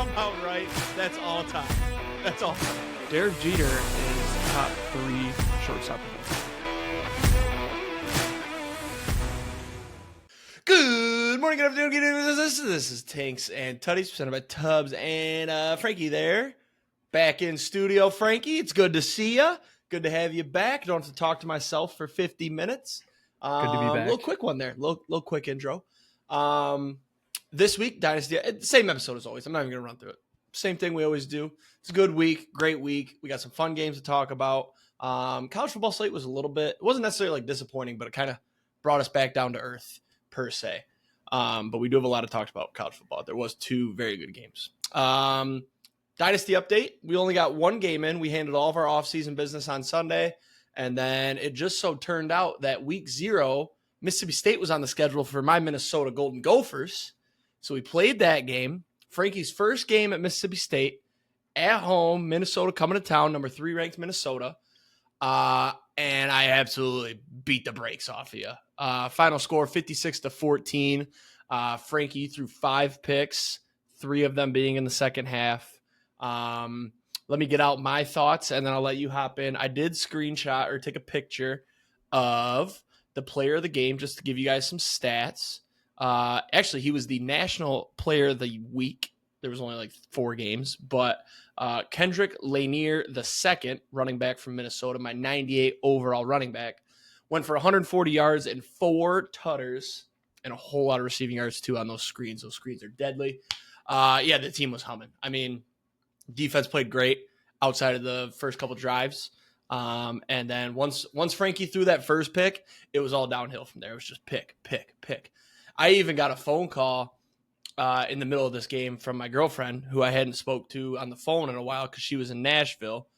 somehow right. That's all time. That's all time. Derek Jeter is top 3 shortstop. Good morning, good afternoon, good evening. This is Tanks and Tuddies, presented by Tubbs and Frankie there. Back in studio, Frankie. It's good to see you. Good to have you back. Don't have to talk to myself for 50 minutes. Good to be back. Little quick one there. Little quick intro. This week, Dynasty, same episode as always. I'm not even going to run through it. Same thing we always do. It's a good week, great week. We got some fun games to talk about. College football slate was a little bit, it wasn't necessarily like disappointing, but it kind of brought us back down to earth per se. But we do have a lot to talk about college football. There was 2 very good games. Dynasty update. We only got 1 game in. We handled all of our offseason business on Sunday. And then it just so turned out that week 0, Mississippi State was on the schedule for my Minnesota Golden Gophers. So we played that game. Frankie's first game at Mississippi State at home, Minnesota coming to town, number 3 ranked Minnesota. And I absolutely beat the brakes off of you. Final score 56-14. Frankie threw 5 picks, 3 of them being in the second half. Let me get out my thoughts and then I'll let you hop in. I did screenshot or take a picture of the player of the game just to give you guys some stats. Actually, he was the national player of the week. There was only like 4 games, but Kendrick Lanier II, running back from Minnesota, my 98 overall running back, went for 140 yards and 4 tutters and a whole lot of receiving yards too on those screens. Those screens are deadly. Yeah, the team was humming. I mean, defense played great outside of the first couple drives. And then once Frankie threw that first pick, it was all downhill from there. It was just pick. I even got a phone call in the middle of this game from my girlfriend, who I hadn't spoke to on the phone in a while because she was in Nashville,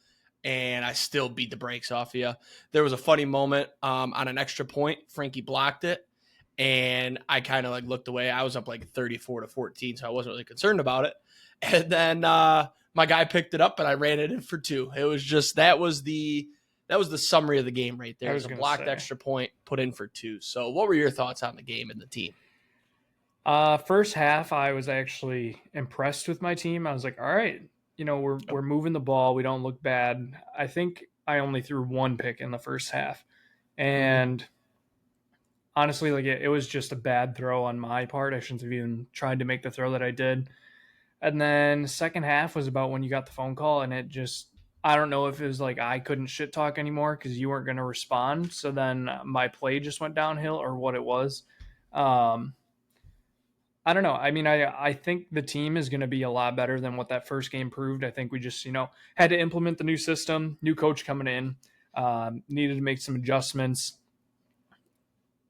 and I still beat the brakes off of you. There was a funny moment on an extra point. Frankie blocked it, and I kind of like looked away. I was up like 34-14, so I wasn't really concerned about it. And then my guy picked it up, and I ran it in for 2. It was just that was the summary of the game right there. It was a blocked extra point put in for 2. So what were your thoughts on the game and the team? First half, I was actually impressed with my team. I was like, all right, we're moving the ball. We don't look bad. I think I only threw 1 pick in the first half. And honestly, like it was just a bad throw on my part. I shouldn't have even tried to make the throw that I did. And then second half was about when you got the phone call, and it just, I don't know if it was like I couldn't shit talk anymore because you weren't going to respond. So then my play just went downhill, or what it was. I don't know. I mean, I think the team is going to be a lot better than what that first game proved. I think we just, had to implement the new system, new coach coming in, needed to make some adjustments.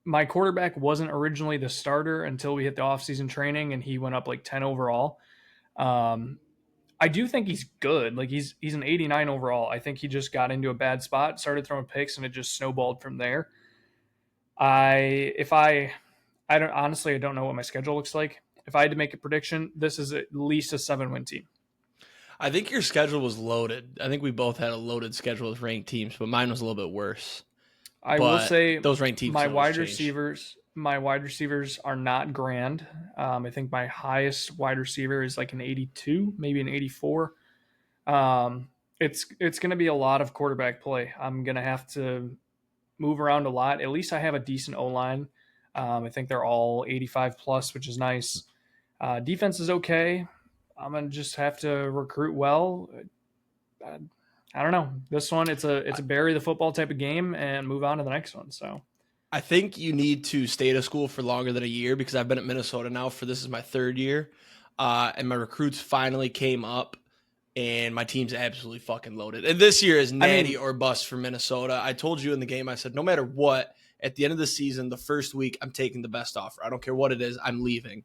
My quarterback wasn't originally the starter until we hit the offseason training, and he went up like 10 overall. I do think he's good. Like he's an 89 overall. I think he just got into a bad spot, started throwing picks, and it just snowballed from there. I don't know what my schedule looks like. If I had to make a prediction, this is at least a 7-win team. I think your schedule was loaded. I think we both had a loaded schedule with ranked teams, but mine was a little bit worse. I will say those ranked teams. My wide receivers are not grand. I think my highest wide receiver is like an 82, maybe an 84. It's going to be a lot of quarterback play. I'm going to have to move around a lot. At least I have a decent O-line. I think they're all 85 plus, which is nice. Defense is okay. I'm going to just have to recruit well. I don't know. This one, it's a bury the football type of game and move on to the next one. So I think you need to stay at a school for longer than a year, because I've been at Minnesota now this is my 3rd year. And my recruits finally came up, and my team's absolutely fucking loaded. And this year is natty or bust for Minnesota. I told you in the game, I said, no matter what, at the end of the season, the first week, I'm taking the best offer. I don't care what it is. I'm leaving.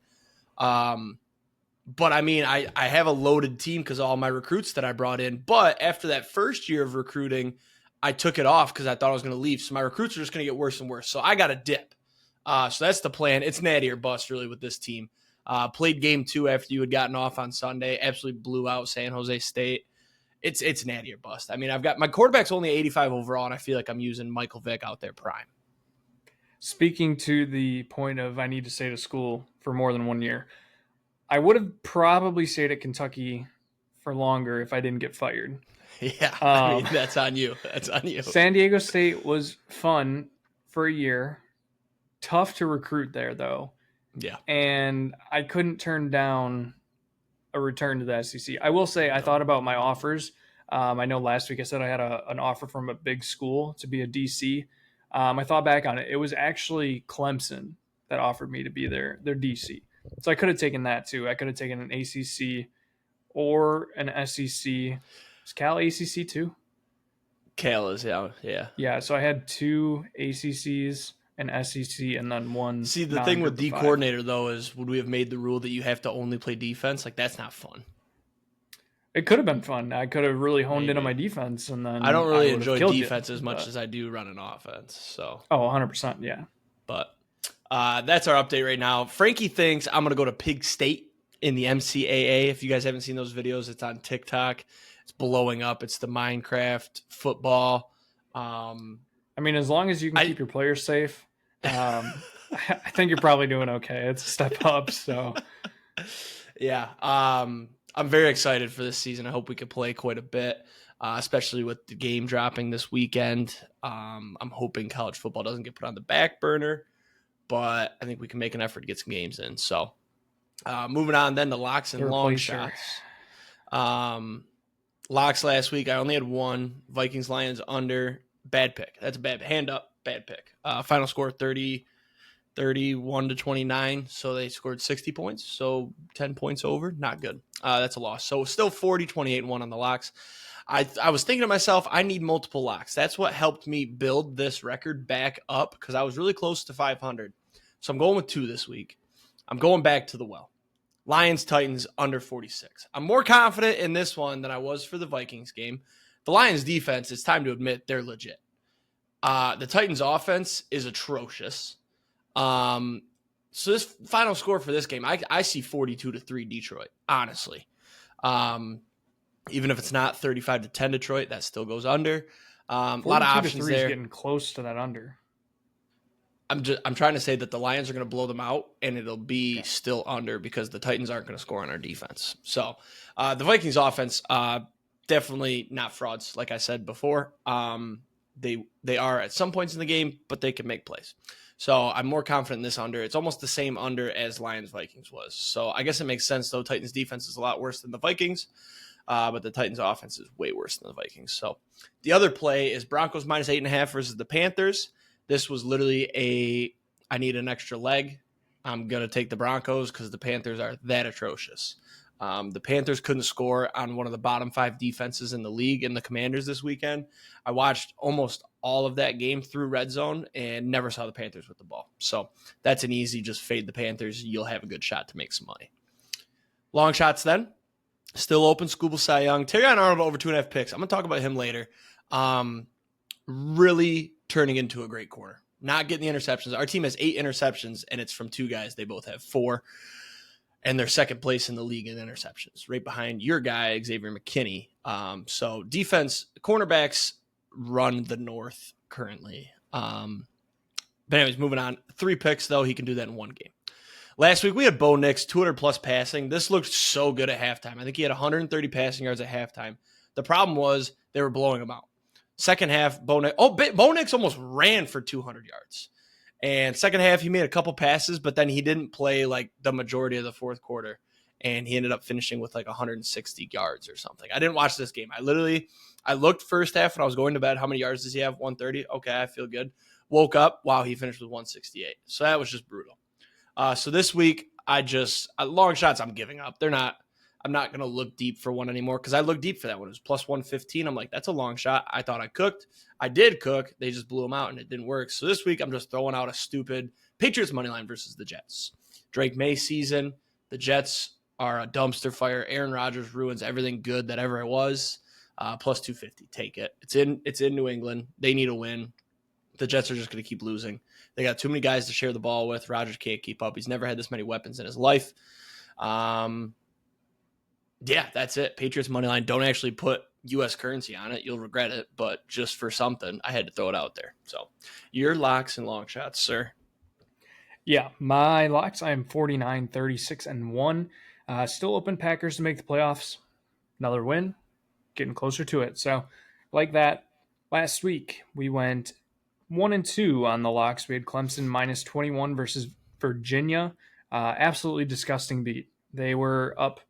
But I mean, I have a loaded team because of all my recruits that I brought in. But after that first year of recruiting, I took it off because I thought I was going to leave. So my recruits are just going to get worse and worse. So I got a dip. So that's the plan. It's natty or bust really with this team. Played game 2 after you had gotten off on Sunday. Absolutely blew out San Jose State. It's natty or bust. I mean, I've got my quarterback's only 85 overall, and I feel like I'm using Michael Vick out there prime. Speaking to the point of I need to stay to school for more than 1 year, I would have probably stayed at Kentucky for longer if I didn't get fired. Yeah, I mean, that's on you. That's on you. San Diego State was fun for a year. Tough to recruit there, though. Yeah. And I couldn't turn down a return to the SEC. I will say I thought about my offers. I know last week I said I had an offer from a big school to be a DC. I thought back on it. It was actually Clemson that offered me to be their DC. So I could have taken that too. I could have taken an ACC or an SEC. Is Cal ACC too? Cal is out. Yeah. Yeah. So I had 2 ACCs, an SEC, and then one. See, the thing with D coordinator though is, would we have made the rule that you have to only play defense? Like, that's not fun. It could have been fun. I could have really honed in on my defense, and then I don't really enjoy defense as much as I do running offense. So 100%, yeah. But that's our update right now. Franke thinks I'm going to go to Pig State in the MCAA. If you guys haven't seen those videos, it's on TikTok. It's blowing up. It's the Minecraft football. I mean, as long as you can keep your players safe, I think you're probably doing okay. It's a step up. So, yeah. I'm very excited for this season. I hope we can play quite a bit, especially with the game dropping this weekend. I'm hoping college football doesn't get put on the back burner, but I think we can make an effort to get some games in. So moving on then to locks and long shots. Locks last week, I only had one. Vikings Lions under. Bad pick. That's a bad hand up. Bad pick. Final score 31-29. So they scored 60 points. So 10 points over. Not good. That's a loss. So still 28-1 on the locks. I was thinking to myself, I need multiple locks. That's what helped me build this record back up, because I was really close to 500. So I'm going with 2 this week. I'm going back to the well. Lions Titans under 46. I'm more confident in this one than I was for the Vikings game. The Lions defense, it's time to admit, they're legit. The Titans offense is atrocious. So this final score for this game, I see 42-3 Detroit, honestly. Even if it's not 35-10 Detroit, that still goes under. A lot of options there. Getting close to that under. I'm trying to say that the Lions are going to blow them out, and it'll be still under because the Titans aren't going to score on our defense. So the Vikings offense, definitely not frauds, like I said before. They are at some points in the game, but they can make plays. So I'm more confident in this under. It's almost the same under as Lions-Vikings was. So I guess it makes sense, though. Titans defense is a lot worse than the Vikings, but the Titans offense is way worse than the Vikings. So the other play is Broncos minus 8.5 versus the Panthers. This was literally I need an extra leg. I'm going to take the Broncos because the Panthers are that atrocious. The Panthers couldn't score on one of the bottom 5 defenses in the league in the Commanders this weekend. I watched almost all of that game through Red Zone and never saw the Panthers with the ball. So that's an easy, just fade the Panthers. You'll have a good shot to make some money. Long shots then. Still open, Scuba Cy Young. Terrion Arnold over 2.5 picks. I'm going to talk about him later. Really turning into a great corner. Not getting the interceptions. Our team has 8 interceptions, and it's from 2 guys. They both have 4. And they're second place in the league in interceptions, right behind your guy, Xavier McKinney. So defense, cornerbacks run the North currently. But anyways, moving on. 3 picks, though. He can do that in 1 game. Last week, we had Bo Nix, 200-plus passing. This looked so good at halftime. I think he had 130 passing yards at halftime. The problem was they were blowing him out. Second half, Bo Nix almost ran for 200 yards. And second half, he made a couple passes, but then he didn't play like the majority of the fourth quarter. And he ended up finishing with like 160 yards or something. I didn't watch this game. I looked first half when I was going to bed. How many yards does he have? 130. Okay, I feel good. Woke up. Wow, he finished with 168. So that was just brutal. So this week, long shots I'm giving up. I'm not going to look deep for one anymore because I looked deep for that one. It was plus 115. I'm like, that's a long shot. I thought I cooked. I did cook. They just blew them out, and it didn't work. So this week, I'm just throwing out a stupid Patriots money line versus the Jets. Drake May season. The Jets are a dumpster fire. Aaron Rodgers ruins everything good that ever it was. Plus 250. Take it. It's in New England. They need a win. The Jets are just going to keep losing. They got too many guys to share the ball with. Rodgers can't keep up. He's never had this many weapons in his life. Yeah, that's it. Patriots money line. Don't actually put U.S. currency on it. You'll regret it, but just for something, I had to throw it out there. So your locks and long shots, sir. Yeah, my locks, I am 49, 36, and 1. Still open Packers to make the playoffs. Another win, getting closer to it. So, like that, last week we went 1-2 on the locks. We had Clemson minus 21 versus Virginia. Absolutely disgusting beat. They were up,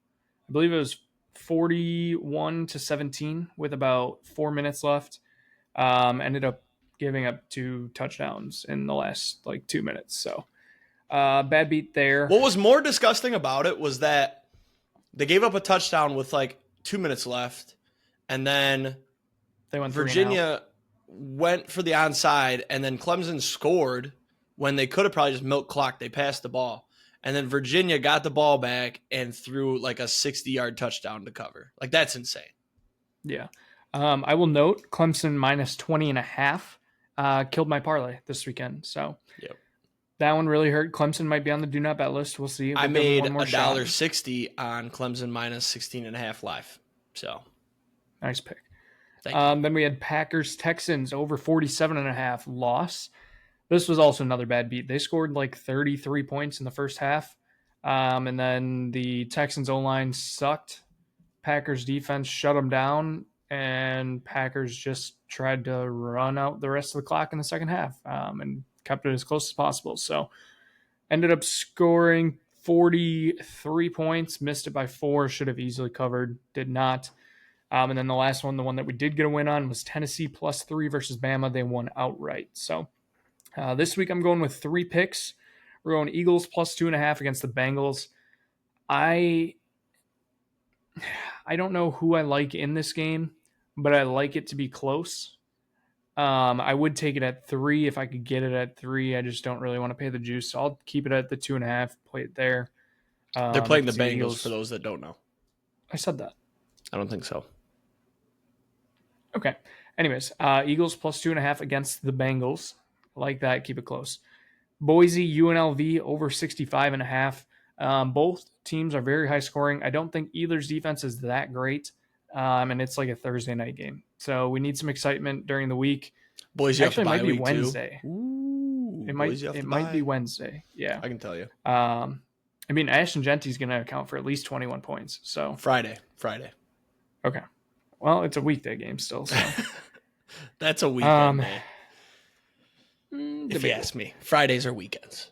I believe it was 41-17 with about 4 minutes left. Ended up giving up 2 touchdowns in the last 2 minutes. So bad beat there. What was more disgusting about it was that they gave up a touchdown with 2 minutes left, and then They went Virginia went for the onside, and then Clemson scored when they could have probably just milk clocked. They passed the ball. And then Virginia got the ball back and threw a 60-yard touchdown to cover. That's insane. Yeah. I will note Clemson minus 20.5 killed my parlay this weekend. So yep. That one really hurt. Clemson might be on the do not bet list. We'll see. I made $1.60 on Clemson minus 16.5 live. So nice pick. Thank you. Then we had Packers Texans over 47.5 loss. This was also another bad beat. They scored 33 points in the first half. And then the Texans O-line sucked. Packers defense shut them down. And Packers just tried to run out the rest of the clock in the second half and kept it as close as possible. So ended up scoring 43 points. Missed it by 4. Should have easily covered. Did not. And then the last one, the one that we did get a win on, was Tennessee +3 versus Bama. They won outright. So this week I'm going with 3 picks. We're going Eagles +2.5 against the Bengals. I don't know who I like in this game, but I like it to be close. I would take it at 3 if I could get it at 3. I just don't really want to pay the juice. So I'll keep it at the 2.5, play it there. They're playing the Bengals Eagles. For those that don't know. I said that. I don't think so. Okay. Anyways, Eagles +2.5 against the Bengals. Like that, keep it close. Boise, UNLV over 65.5. Both teams are very high scoring. I don't think either's defense is that great. And it's a Thursday night game. So we need some excitement during the week. Boise actually might be Wednesday. Ooh, it might be Wednesday. Yeah. I can tell you. Ashton Genty's going to account for at least 21 points. So Friday. Okay. Well, it's a weekday game still. So. That's a weekend day. If you ask me, Fridays are weekends.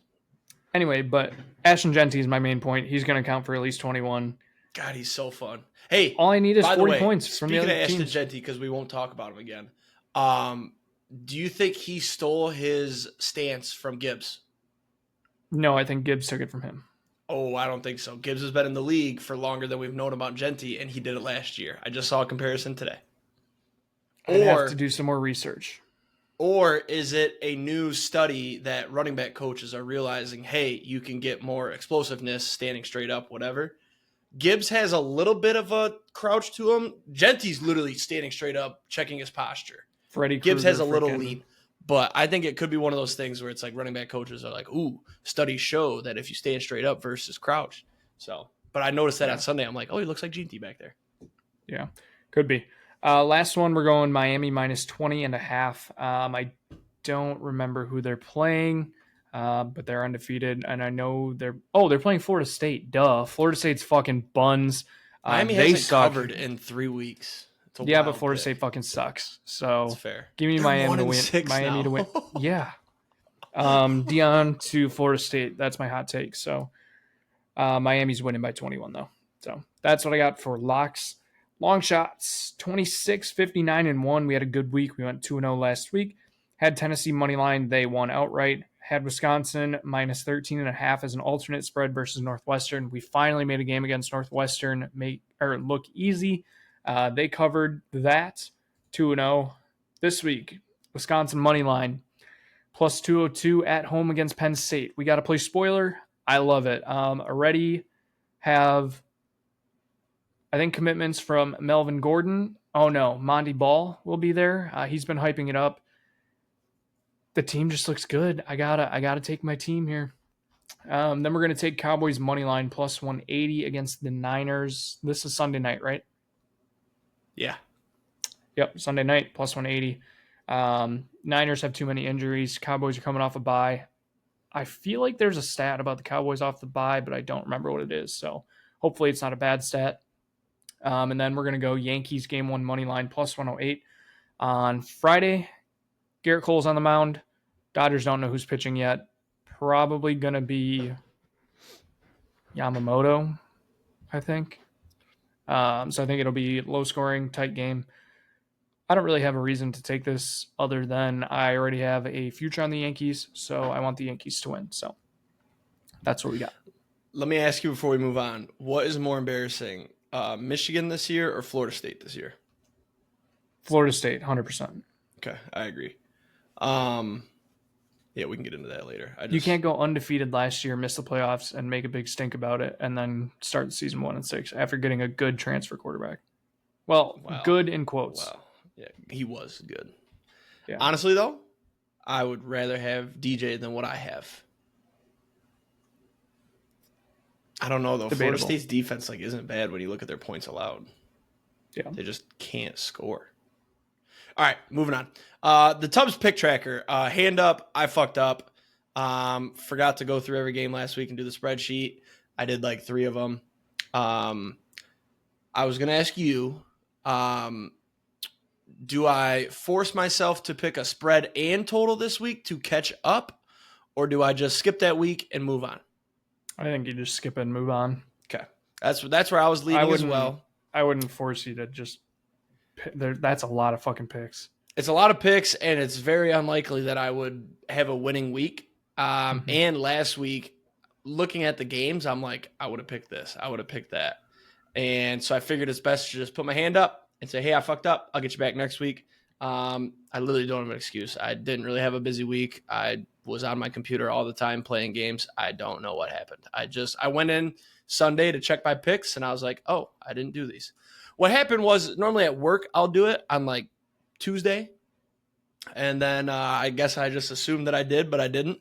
Anyway, but Ashton Genty is my main point. He's going to count for at least 21. God, he's so fun. Hey, all I need is 40 points from the other teams. Speaking of Ashton Genty, because we won't talk about him again, do you think he stole his stance from Gibbs? No, I think Gibbs took it from him. Oh, I don't think so. Gibbs has been in the league for longer than we've known about Genty, and he did it last year. I just saw a comparison today. I'd have to do some more research. Or is it a new study that running back coaches are realizing, hey, you can get more explosiveness standing straight up, whatever? Gibbs has a little bit of a crouch to him. Genty's literally standing straight up, checking his posture. Gibbs has a little lean. But I think it could be one of those things where it's running back coaches are like, ooh, studies show that if you stand straight up versus crouch. So, but I noticed that on Sunday. I'm like, oh, he looks like GT back there. Yeah, could be. Last one, we're going Miami -20.5. I don't remember who they're playing, but they're undefeated. And I know they're playing Florida State. Duh. Florida State's fucking buns. Miami hasn't covered in 3 weeks. Yeah, but Florida State fucking sucks. So that's fair. Give me Miami to win. Miami to win. Yeah. Dion to Florida State. That's my hot take. So Miami's winning by 21 though. So that's what I got for locks. Long shots, 26, 59, and 1. We had a good week. We went 2-0 last week. Had Tennessee money line. They won outright. Had Wisconsin -13.5 as an alternate spread versus Northwestern. We finally made a game against Northwestern look easy. They covered that 2-0 this week. Wisconsin money line +202 at home against Penn State. We got to play spoiler. I love it. Already have, I think, commitments from Melvin Gordon. Oh no, Monty Ball will be there. He's been hyping it up. The team just looks good. I gotta take my team here. Then we're gonna take Cowboys money line +180 against the Niners. This is Sunday night, right? Yeah. Yep, Sunday night +180. Niners have too many injuries. Cowboys are coming off a bye. I feel like there's a stat about the Cowboys off the bye, but I don't remember what it is. So Hopefully it's not a bad stat. And then we're going to go Yankees game 1 money line plus 108 on Friday. Garrett Cole's on the mound. Dodgers don't know who's pitching yet. Probably going to be Yamamoto, I think. So I think it'll be low scoring, tight game. I don't really have a reason to take this other than I already have a future on the Yankees, so I want the Yankees to win. So that's what we got. Let me ask you before we move on, what is more embarrassing, Michigan this year or Florida State this year? Florida State, 100%. Okay, I agree. Yeah, we can get into that later. You can't go undefeated last year, miss the playoffs, and make a big stink about it, and then start the season 1-6 after getting a good transfer quarterback. Well, wow. Good in quotes. Wow. Yeah, he was good. Yeah. Honestly, though, I would rather have DJ than what I have. I don't know, though. Debatable. Florida State's defense isn't bad when you look at their points allowed. Yeah. They just can't score. All right, moving on. The Tubbs pick tracker. Hand up, I fucked up. Forgot to go through every game last week and do the spreadsheet. I did 3 of them. I was going to ask you, do I force myself to pick a spread and total this week to catch up, or do I just skip that week and move on? I think you just skip it and move on. Okay. That's where I was leading as well. I wouldn't force you to just that's a lot of fucking picks. It's a lot of picks, and it's very unlikely that I would have a winning week. And last week, looking at the games, I'm like, I would have picked this. I would have picked that. And so I figured it's best to just put my hand up and say, hey, I fucked up. I'll get you back next week. I literally don't have an excuse. I didn't really have a busy week. I was on my computer all the time playing games. I don't know what happened. I went in Sunday to check my picks, and I was like, oh, I didn't do these. What happened was normally at work, I'll do it on Tuesday. And then I guess I just assumed that I did, but I didn't.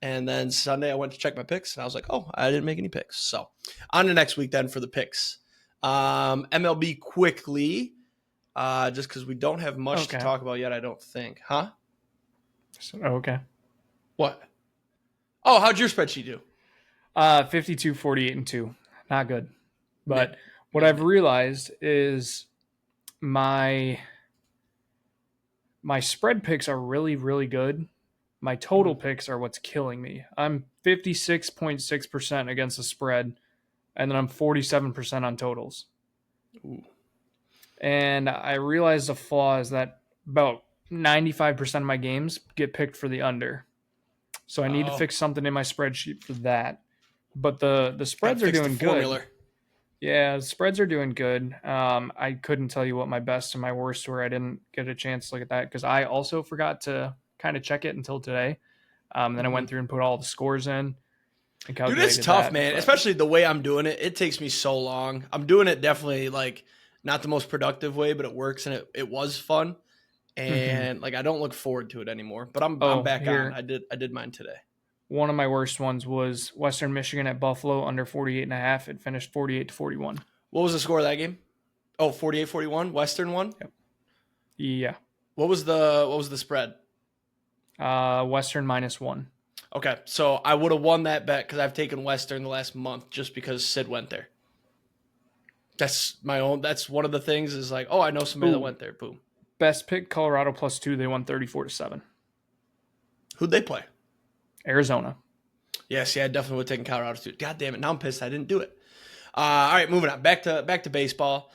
And then Sunday I went to check my picks, and I was like, oh, I didn't make any picks. So on to next week then for the picks. MLB quickly, just because we don't have much to talk about yet, I don't think. Huh? Okay. What? Oh, how'd your spreadsheet do? 52, 48, and 2. Not good. But what I've realized is my spread picks are really, really good. My total picks are what's killing me. I'm 56.6% against the spread, and then I'm 47% on totals. Ooh. And I realized the flaw is that about 95% of my games get picked for the under. So I need to fix something in my spreadsheet for that. But the spreads are doing good. Yeah, the spreads are doing good. I couldn't tell you what my best and my worst were. I didn't get a chance to look at that because I also forgot to kind of check it until today. Then I went through and put all the scores in. And dude, it's tough, man. But especially the way I'm doing it. It takes me so long. I'm doing it definitely not the most productive way, but it works, and it was fun. And I don't look forward to it anymore. But I'm back here. On. I did mine today. One of my worst ones was Western Michigan at Buffalo under 48.5. It finished 48-41. What was the score of that game? Oh, 48-41. Western won. Yep. Yeah. What was the spread? Western -1. Okay, so I would have won that bet because I've taken Western the last month just because Sid went there. That's my own. That's one of the things is I know somebody that went there. Boom. Best pick, Colorado +2. They won 34-7. Who'd they play? Arizona. Yeah, see, I definitely would have taken Colorado too. God damn it. Now I'm pissed I didn't do it. All right, moving on. Back to baseball.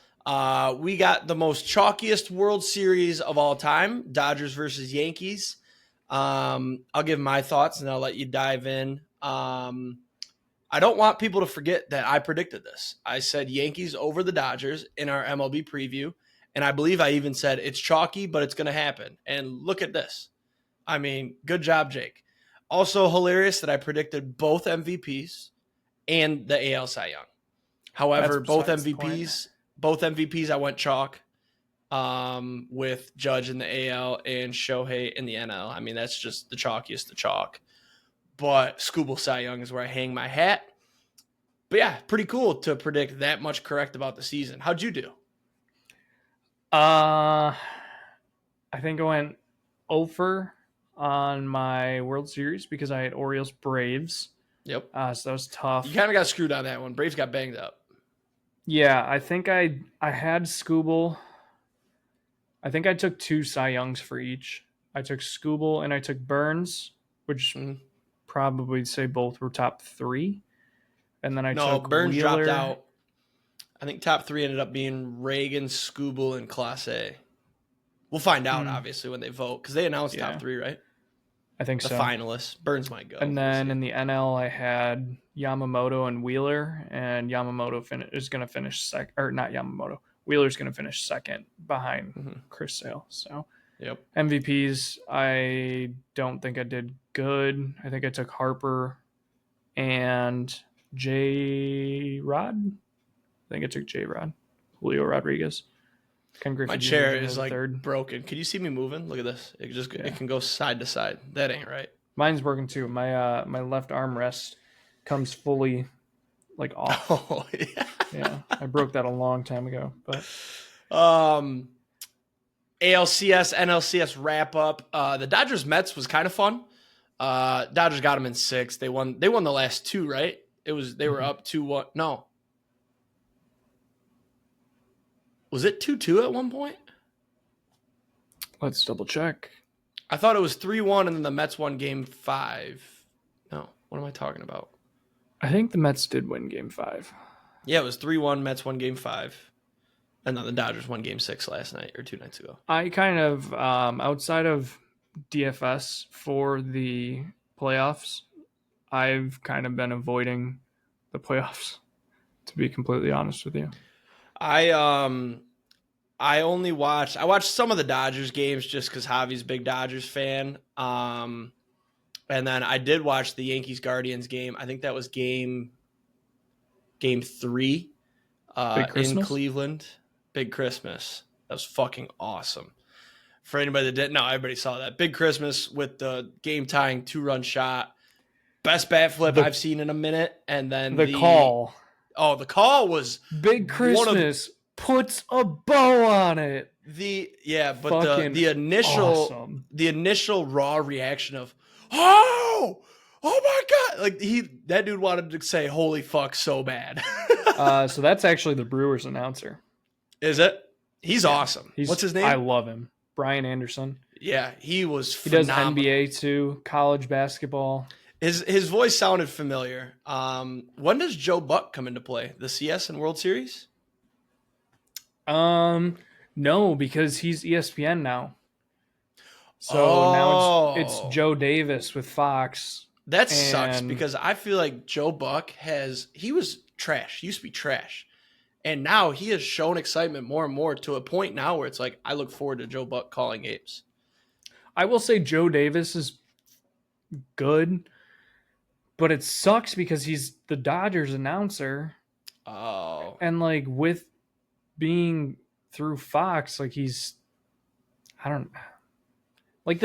We got the most chalkiest World Series of all time, Dodgers versus Yankees. I'll give my thoughts, and I'll let you dive in. I don't want people to forget that I predicted this. I said Yankees over the Dodgers in our MLB preview, and I believe I even said it's chalky, but it's going to happen. And look at this. I mean, good job, Jake. Also hilarious that I predicted both MVPs and the AL Cy Young. However, both MVPs I went chalk with Judge in the AL and Shohei in the NL. I mean, that's just the chalkiest to chalk. But Scooble Cy Young is where I hang my hat. But yeah, pretty cool to predict that much correct about the season. How'd you do? I think I went over on my World Series because I had Orioles Braves. Yep. So that was tough. You kind of got screwed on that one. Braves got banged up. Yeah, I think I had Scooble. I think I took 2 Cy Youngs for each. I took Scooble and I took Burns, which Mhm. probably say both were top 3. And then I No, took Burns dropped Wheeler. out. I think top 3 ended up being Reagan, Scooble, and Clase. We'll find out, Mm, obviously, when they vote, because they announced top yeah, 3, right? I think The so. finalists. Burns might go. And We'll then see. in the NL, I had Yamamoto and Wheeler, and Yamamoto is going to finish second, or not Yamamoto. Wheeler's going to finish second behind Mhm. Chris Sale. So Yep. MVPs, I don't think I did good. I think I took Harper and J Rod. I think I took J Rod, Julio Rodriguez. Ken My Griffey Jr. is chair going to is have like third. broken. Can you see me moving? Look at this. It Yeah, can go side to side. That ain't right. mine's broken too. My left armrest comes fully like off. Oh yeah. Yeah, I broke that a long time ago, but Um, ALCS, NLCS wrap up. The Dodgers Mets was kind of fun. Dodgers got them in 6. They won. They won the last 2, right? They were up 2-1. No, was it 2-2 at one point? let's double check. I thought it was 3-1, and then the Mets won Game 5. No, what am I talking about? I think the Mets did win Game 5. Yeah, it was 3-1. Mets won Game 5, and then the Dodgers won Game 6 last night or 2 nights ago. I kind of outside of DFS for the playoffs, I've kind of been avoiding the playoffs. To be completely honest with you, I only watched. I watched some of the Dodgers games just because Javi's a big Dodgers fan. And then I did watch the Yankees Guardians game. I think that was game 3 Big in Christmas. Cleveland. Big Christmas. That was fucking awesome. For anybody that didn't know, everybody saw that. Big Christmas with the game tying 2-run shot. Best bat flip I've seen in a minute. And then The call. Oh, the call was Big Christmas puts a bow on it. But Fucking the initial awesome. the initial raw reaction of oh my god, like that dude wanted to say holy fuck so bad. So that's actually the Brewers announcer. Is it? He's awesome. What's his name? I love him. Brian Anderson. Yeah, he was He does phenomenal. NBA too, college basketball. His voice sounded familiar. When does Joe Buck come into play? The CS and World Series? No, because he's ESPN now. So now it's Joe Davis with Fox. That sucks because I feel like Joe Buck he was trash. He used to be trash. And now he has shown excitement more and more to a point now where it's like, I look forward to Joe Buck calling games. I will say Joe Davis is good, but it sucks because he's the Dodgers announcer. Oh. And like with being through Fox, like the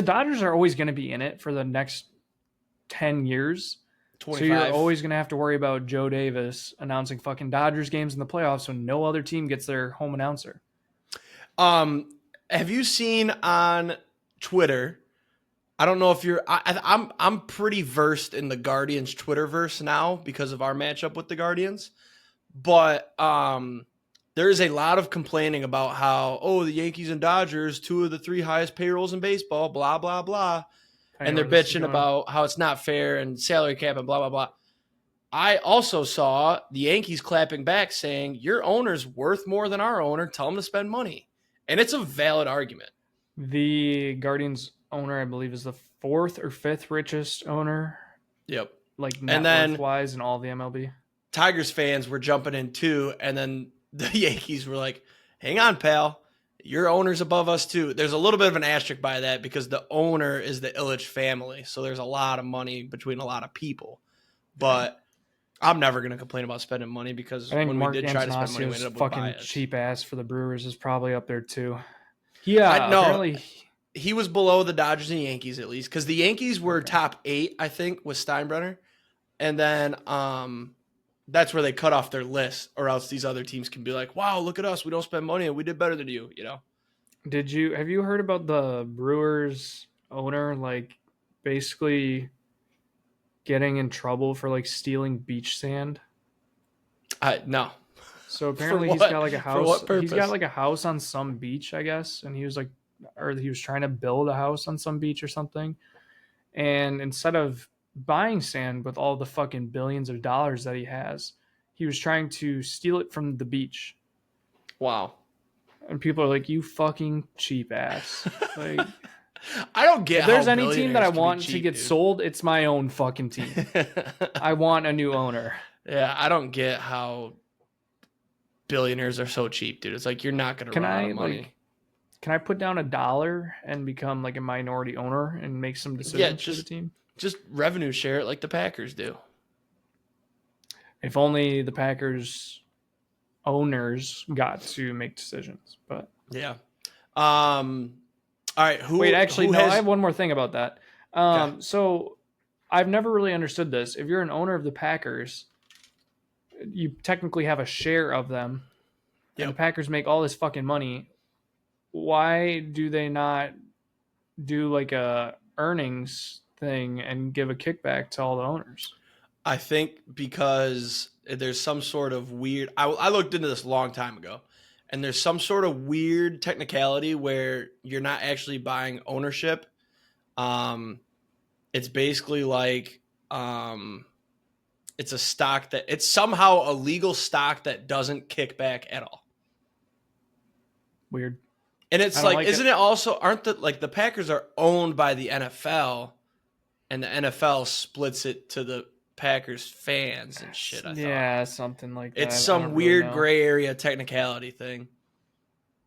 Dodgers are always going to be in it for the next 10 years. 25. So you're always going to have to worry about Joe Davis announcing fucking Dodgers games in the playoffs when no other team gets their home announcer. Have you seen on Twitter? I don't know if I'm pretty versed in the Guardians Twitterverse now because of our matchup with the Guardians. But there is a lot of complaining about how, the Yankees and Dodgers, 2 of the 3 highest payrolls in baseball, blah, blah, blah. And they're bitching about how it's not fair and salary cap and blah, blah, blah. I also saw the Yankees clapping back saying, your owner's worth more than our owner. Tell him to spend money. And it's a valid argument. The Guardians owner, I believe, is the 4th or 5th richest owner. Yep. Like net worth-wise in all the MLB. Tigers fans were jumping in too. And then the Yankees were like, hang on, pal. Your owner's above us too. There's a little bit of an asterisk by that because the owner is the Illich family. So there's a lot of money between a lot of people. But I'm never going to complain about spending money because when we did try to spend money, we ended up with fucking bias. Cheap ass for the Brewers is probably up there too. Yeah, apparently he was below the Dodgers and Yankees at least because the Yankees were top 8, I think, with Steinbrenner. And then that's where they cut off their list, or else these other teams can be like, wow, look at us. We don't spend money and we did better than you, you know? Have you heard about the Brewers owner, like basically getting in trouble for like stealing beach sand? No. So apparently what? he's got like a For what house. purpose? He's got like a house on some beach, I guess, and he was like, or he was trying to build a house on some beach or something. And instead of buying sand with all the fucking billions of dollars that he has, he was trying to steal it from the beach. Wow. And people are like, "You fucking cheap ass!" Like, I don't get. if there's how any team that I billionaires can be want to cheap, get dude. sold, it's my own fucking team. I want a new owner. Yeah, I don't get how billionaires are so cheap, dude. It's like you're not gonna Can run out I of money. like? Can I put down $1 and become like a minority owner and make some decisions Yeah, for the team? just revenue share it like the Packers do. If only the Packers owners got to make decisions. But Yeah. All right. wait, actually, who no. has, I have one more thing about that. Okay. So I've never really understood this. If you're an owner of the Packers, you technically have a share of them, and the Yep. Packers make all this fucking money. Why do they not do like a earnings thing and give a kickback to all the owners? I think because there's some sort of weird. I looked into this a long time ago, and there's some sort of weird technicality where you're not actually buying ownership. It's basically like it's a stock that it's somehow a legal stock that doesn't kick back at all. Weird. And it's I don't like, like isn't it also, aren't the Packers are owned by the NFL, and the NFL splits it to the Packers fans and shit, I thought. Yeah, something like that. It's I some don't really weird know. gray area technicality thing.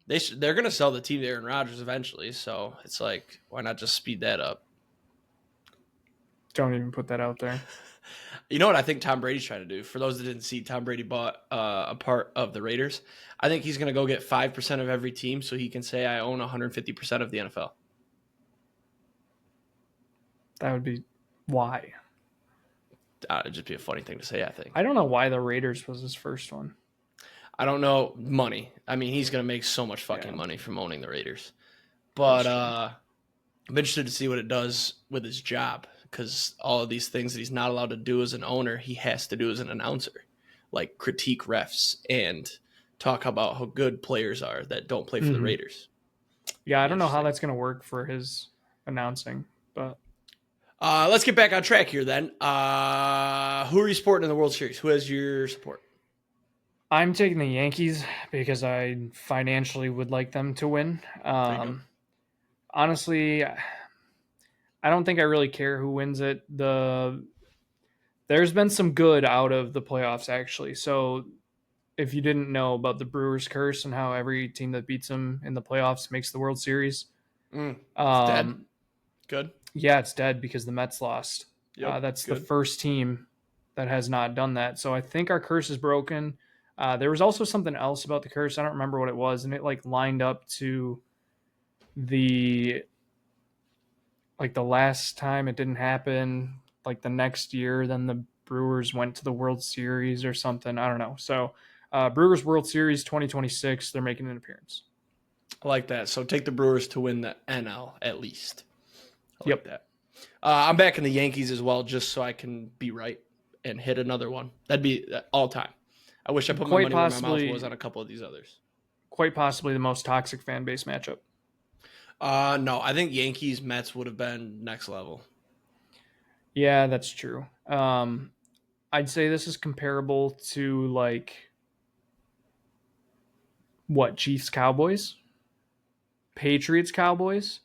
They're going to sell the team to Aaron Rodgers eventually, so it's like, why not just speed that up? Don't even put that out there. You know what I think Tom Brady's trying to do? For those that didn't see, Tom Brady bought a part of the Raiders. I think he's going to go get 5% of every team so he can say, I own 150% of the NFL. That would be why. It'd just be a funny thing to say, I think. I don't know why the Raiders was his first one. I don't know. Money. I mean, he's going to make so much fucking money from owning the Raiders. But I'm interested to see what it does with his job, because all of these things that he's not allowed to do as an owner, he has to do as an announcer, like critique refs and talk about how good players are that don't play for the Raiders. Yeah, I don't know how that's going to work for his announcing, but let's get back on track here then. Who are you supporting in the World Series? Who has your support? I'm taking the Yankees because I financially would like them to win. Honestly, I don't think I really care who wins it. There's been some good out of the playoffs, actually. So if you didn't know about the Brewers curse and how every team that beats them in the playoffs makes the World Series, It's dead. Good. Yeah, it's dead because the Mets lost. Yep, That's good. the first team that has not done that. So I think our curse is broken. There was also something else about the curse. I don't remember what it was, and it like lined up to the last time it didn't happen, like the next year. Then the Brewers went to the World Series or something. I don't know. So Brewers World Series 2026, they're making an appearance. I like that. So take the Brewers to win the NL at least. I like Yep. that. I'm backing the Yankees as well, just so I can be right and hit another one. That'd be all time. I wish I put my money where my mouth was on a couple of these others. Quite possibly the most toxic fan base matchup. No, I think Yankees Mets would have been next level. Yeah, that's true. I'd say this is comparable to like what, Chiefs Cowboys, Patriots Cowboys.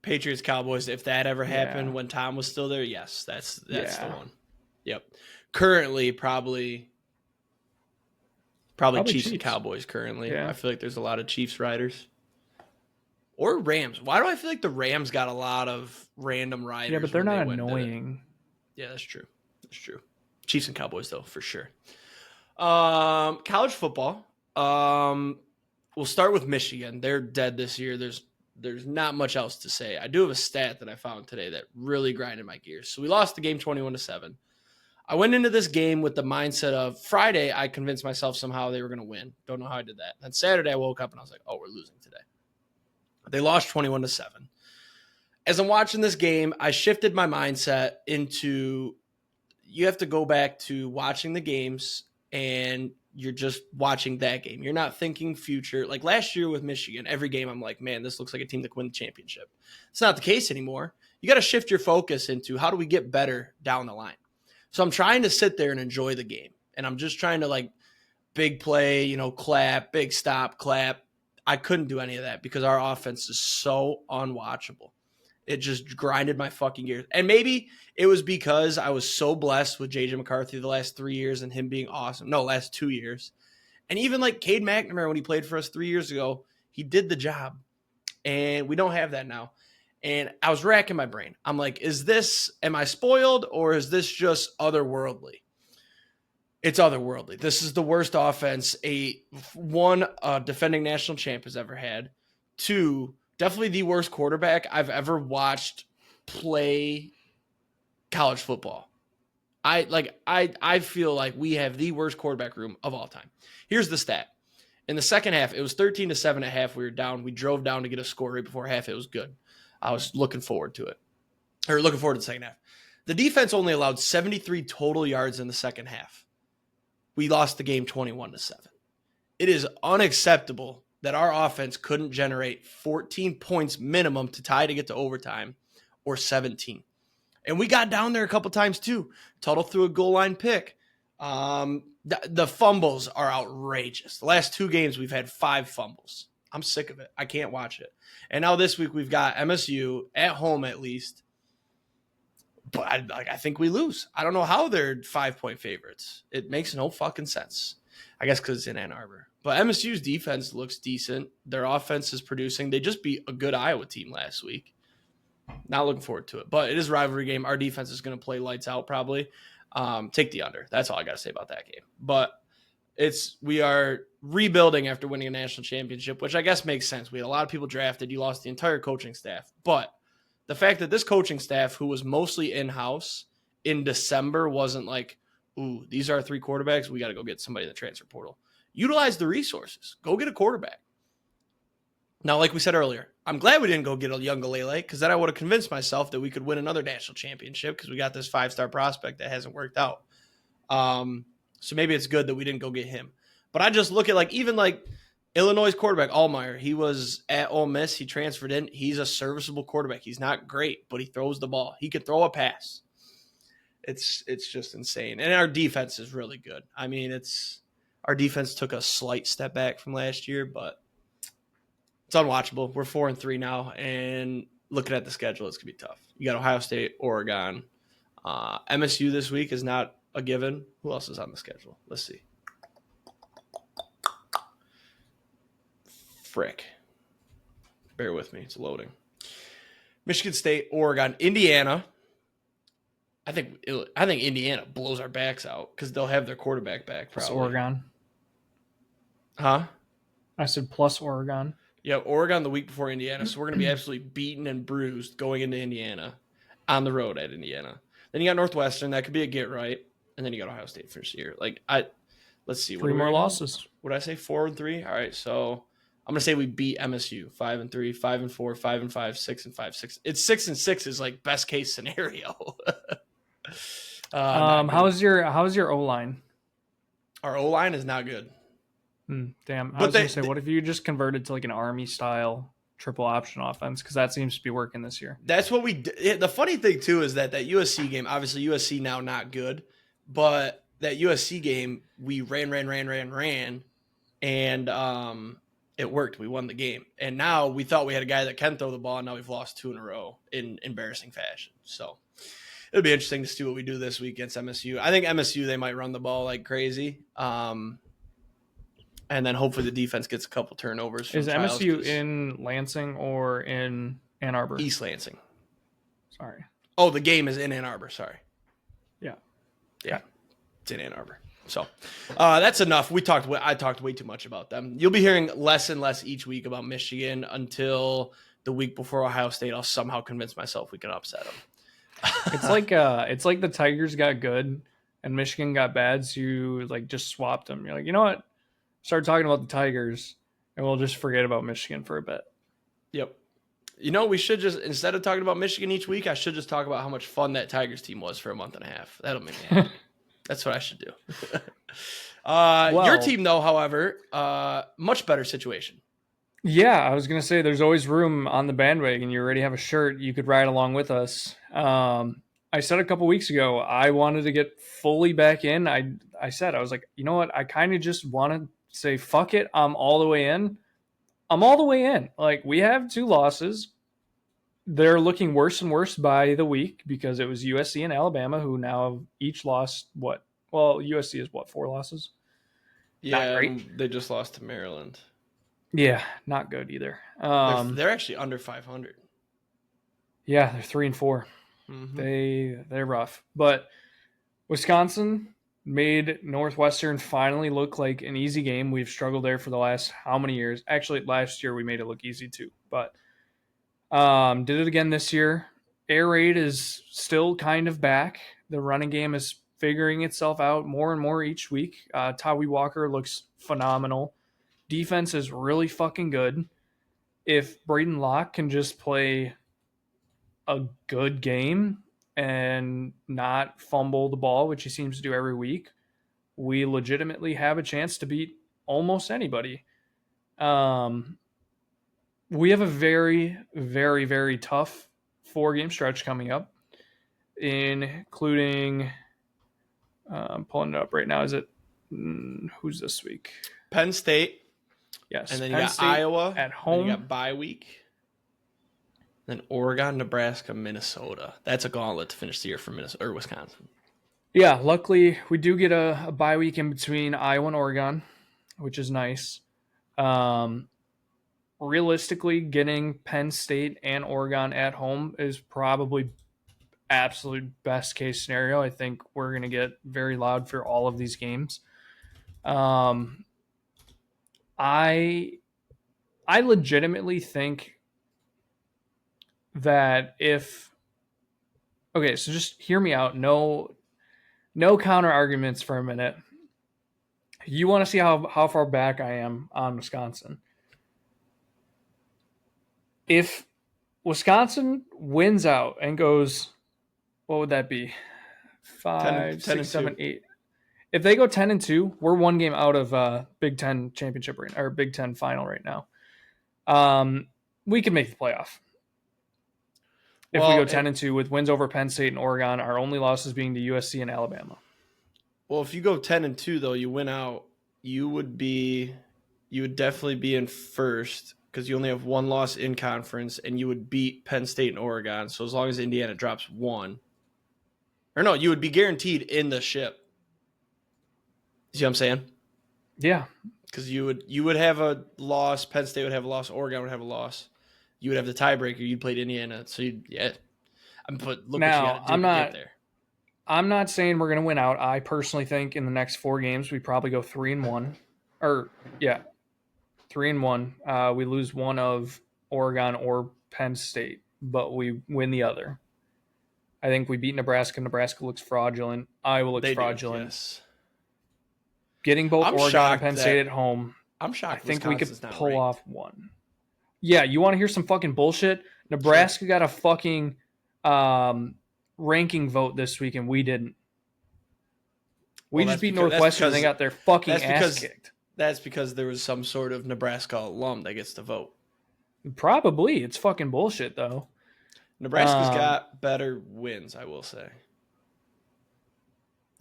Patriots Cowboys. If that ever happened when Tom was still there, yes, that's the one. Yep. Currently, probably Chiefs and Cowboys. Currently, I feel like there's a lot of Chiefs riders. Or Rams. Why do I feel like the Rams got a lot of random riders? Yeah, but they're not annoying. Yeah, that's true. That's true. Chiefs and Cowboys, though, for sure. College football. We'll start with Michigan. They're dead this year. There's not much else to say. I do have a stat that I found today that really grinded my gears. So we lost the game 21-7. I went into this game with the mindset of Friday, I convinced myself somehow they were going to win. Don't know how I did that. Then Saturday, I woke up and I was like, oh, we're losing today. They lost 21-7. As I'm watching this game, I shifted my mindset into you have to go back to watching the games and you're just watching that game. You're not thinking future. Like last year with Michigan, every game I'm like, man, this looks like a team that can win the championship. It's not the case anymore. You got to shift your focus into how do we get better down the line. So I'm trying to sit there and enjoy the game. And I'm just trying to like big play, clap, big stop, clap. I couldn't do any of that because our offense is so unwatchable. It just grinded my fucking gears. And maybe it was because I was so blessed with J.J. McCarthy the last 3 years and him being awesome. No, last 2 years. And even like Cade McNamara, when he played for us 3 years ago, he did the job. And we don't have that now. And I was racking my brain. I'm like, am I spoiled or is this just otherworldly? It's otherworldly. This is the worst offense a defending national champ has ever had. 2, definitely the worst quarterback I've ever watched play college football. I feel like we have the worst quarterback room of all time. Here's the stat. In the second half, it was 13-7 at half. We were down. We drove down to get a score right before half. It was good. I was looking forward to it. Or looking forward to the second half. The defense only allowed 73 total yards in the second half. We lost the game 21-7. It is unacceptable that our offense couldn't generate 14 points minimum to tie to get to overtime or 17. And we got down there a couple times too. Tuttle threw a goal line pick. The fumbles are outrageous. The last 2 games we've had 5 fumbles. I'm sick of it. I can't watch it. And now this week we've got MSU at home at least. But I think we lose. I don't know how they're 5-point favorites. It makes no fucking sense. I guess because it's in Ann Arbor. But MSU's defense looks decent. Their offense is producing. They just beat a good Iowa team last week. Not looking forward to it. But it is a rivalry game. Our defense is going to play lights out probably. Take the under. That's all I got to say about that game. But we are rebuilding after winning a national championship, which I guess makes sense. We had a lot of people drafted. You lost the entire coaching staff. But the fact that this coaching staff, who was mostly in-house in December, wasn't like, ooh, these are our 3 quarterbacks. We got to go get somebody in the transfer portal. Utilize the resources. Go get a quarterback. Now, like we said earlier, I'm glad we didn't go get a young Galele because then I would have convinced myself that we could win another national championship because we got this 5-star prospect that hasn't worked out. So maybe it's good that we didn't go get him. But I just look at even Illinois' quarterback, Allmeyer. He was at Ole Miss. He transferred in. He's a serviceable quarterback. He's not great, but he throws the ball. He can throw a pass. It's just insane. And our defense is really good. I mean, our defense took a slight step back from last year, but it's unwatchable. We're 4-3 now, and looking at the schedule, it's going to be tough. You got Ohio State, Oregon. MSU this week is not a given. Who else is on the schedule? Let's see. Frick. Bear with me. It's loading. Michigan State, Oregon, Indiana. I think Indiana blows our backs out because they'll have their quarterback back probably. Plus Oregon. Huh? I said plus Oregon. Yeah, Oregon the week before Indiana. So we're going to be absolutely beaten and bruised going into Indiana on the road at Indiana. Then you got Northwestern. That could be a get right. And then you got Ohio State first year. Let's see. 3 more losses. What did I say? 4-3? All right. So I'm going to say we beat MSU 5-3, 5-4, 5-5, 6-5, 6. It's 6-6 is like best case scenario. How's your O-line? Our O-line is not good. Damn. I was going to say, what if you just converted to an Army style triple option offense? Because that seems to be working this year. That's what we did. The funny thing too is that USC game, obviously USC now not good, but that USC game we ran, and it worked. We won the game, and now we thought we had a guy that can throw the ball, and now we've lost 2 in a row in embarrassing fashion. So it'll be interesting to see what we do this week against MSU. I think MSU, they might run the ball like crazy. And then hopefully the defense gets a couple turnovers. Is MSU in Lansing or in Ann Arbor? East Lansing. Sorry. Oh, the game is in Ann Arbor. Sorry. Yeah. It's in Ann Arbor. So that's enough. I talked way too much about them. You'll be hearing less and less each week about Michigan until the week before Ohio State. I'll somehow convince myself we can upset them. It's like the Tigers got good and Michigan got bad, so you just swapped them. You're like, you know what? Start talking about the Tigers, and we'll just forget about Michigan for a bit. Yep. We should just, instead of talking about Michigan each week, I should just talk about how much fun that Tigers team was for a month and a half. That'll make me happy. That's what I should do. Your team, though, however, much better situation. Yeah, I was going to say there's always room on the bandwagon. You already have a shirt. You could ride along with us. I said a couple weeks ago, I wanted to get fully back in. I said, I was like, you know what? I kind of just want to say, fuck it. I'm all the way in. I'm all the way in. Like, we have 2 losses. They're looking worse and worse by the week because it was USC and Alabama who now have each lost what? Well, USC is what, 4 losses? Yeah, they just lost to Maryland. Yeah, not good either. They're actually under 500. Yeah, they're 3-4. Mm-hmm. They're rough. But Wisconsin made Northwestern finally look like an easy game. We've struggled there for the last how many years? Actually, last year we made it look easy too. But did it again this year. Air raid is still kind of back. The running game is figuring itself out more and more each week. Tawi Walker looks phenomenal. Defense is really fucking good. If Braden Locke can just play a good game and not fumble the ball, which he seems to do every week, we legitimately have a chance to beat almost anybody. We have a very, very, very tough 4-game stretch coming up, including, I'm pulling it up right now. Is it, who's this week? Penn State. Yes. And then you got State Iowa at home. You got bye week. Then Oregon, Nebraska, Minnesota. That's a gauntlet to finish the year for Minnesota or Wisconsin. Yeah, luckily we do get a bye week in between Iowa and Oregon, which is nice. Realistically, getting Penn State and Oregon at home is probably absolute best case scenario. I think we're going to get very loud for all of these games. I legitimately think that okay, so just hear me out. No counter arguments for a minute. You want to see how far back I am on Wisconsin. If Wisconsin wins out and goes, what would that be? 5, 6, 7, 8. If they go 10-2, we're 1 game out of Big Ten championship or Big Ten final right now. We can make the playoff. If we go 10-2 with wins over Penn State and Oregon, our only losses being to USC and Alabama. Well, if you go 10-2 though, you win out, you would definitely be in first because you only have 1 loss in conference, and you would beat Penn State and Oregon. So as long as Indiana drops 1, or no, you would be guaranteed in the ship. You see what I'm saying? Yeah, because you would have a loss. Penn State would have a loss. Oregon would have a loss. You would have the tiebreaker. You played Indiana, so what you got to do to get there. I'm not saying we're going to win out. I personally think in the next 4 games we probably go 3-1, 3-1. We lose one of Oregon or Penn State, but we win the other. I think we beat Nebraska. Nebraska looks fraudulent. Iowa looks fraudulent. Yes. Getting both Oregon and Penn State at home, I'm shocked. I think we could pull off 1. Yeah, you want to hear some fucking bullshit? Nebraska got a fucking ranking vote this week, and we didn't. We just beat Northwestern, and they got their fucking ass kicked. That's because there was some sort of Nebraska alum that gets to vote. Probably. It's fucking bullshit, though. Nebraska's got better wins, I will say.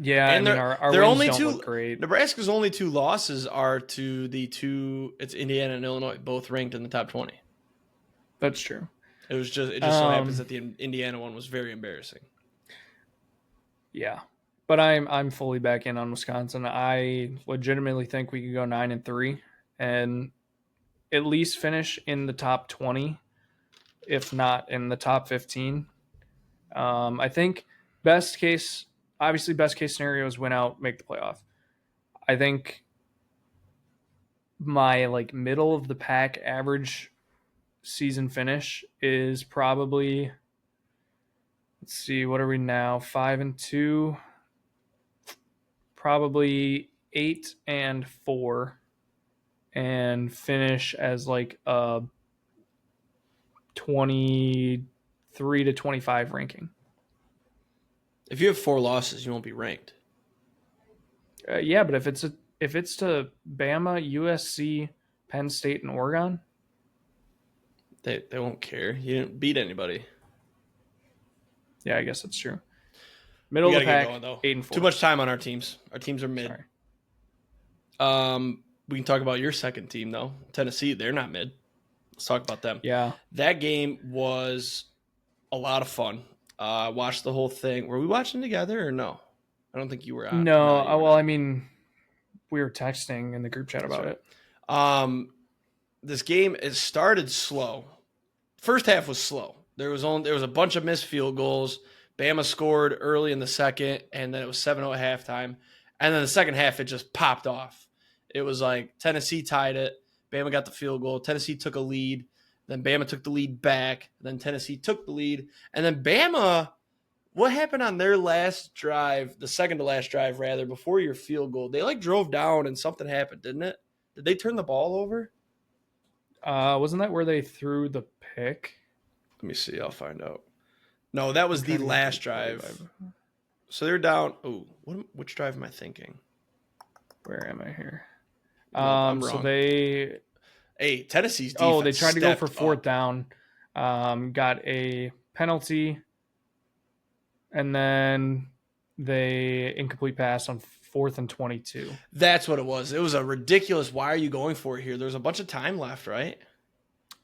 Yeah, and our wins don't look great. Nebraska's only 2 losses are to the 2. It's Indiana and Illinois, both ranked in the top 20. That's true. It just so happens that the Indiana one was very embarrassing. Yeah, but I'm fully back in on Wisconsin. I legitimately think we could go 9-3 and at least finish in the top 20, if not in the top 15. I think best case scenario is win out, make the playoff. I think my middle of the pack average season finish is probably, let's see, what are we now? 5-2, probably 8-4, and finish as a 23 to 25 ranking. If you have 4 losses, you won't be ranked. Yeah, but if it's a if it's to Bama, USC, Penn State, and Oregon, They won't care. You didn't beat anybody. yeah, I guess that's true. We Middle of gotta the get pack, going though. 8-4. Too much time on our teams. Our teams are mid. Sorry. We can talk about your second team though. Tennessee, they're not mid. Let's talk about them. Yeah. That game was a lot of fun. Watched the whole thing. Were we watching together or no? I don't think you were on. No, you were well, not. I mean, we were texting in the group chat about it. This game, it started slow. First half was slow. There was a bunch of missed field goals. Bama scored early in the second, and then it was 7-0 at halftime. And then the second half, it just popped off. It was like Tennessee tied it. Bama got the field goal. Tennessee took a lead. Then Bama took the lead back. Then Tennessee took the lead. And then Bama, what happened on their last drive, the second to last drive, rather, before your field goal? They drove down and something happened, didn't it? Did they turn the ball over? Wasn't that where they threw the pick? Let me see. I'll find out. No, that was the last drive. So they're down. Oh, which drive am I thinking? Where am I here? No, I'm wrong. So they. Hey, Tennessee's defense. Oh, they tried to go for fourth up. down. Got a penalty, and then they incomplete pass on 4th and 22. That's what it was. It was a ridiculous. Why are you going for it here? There's a bunch of time left, right?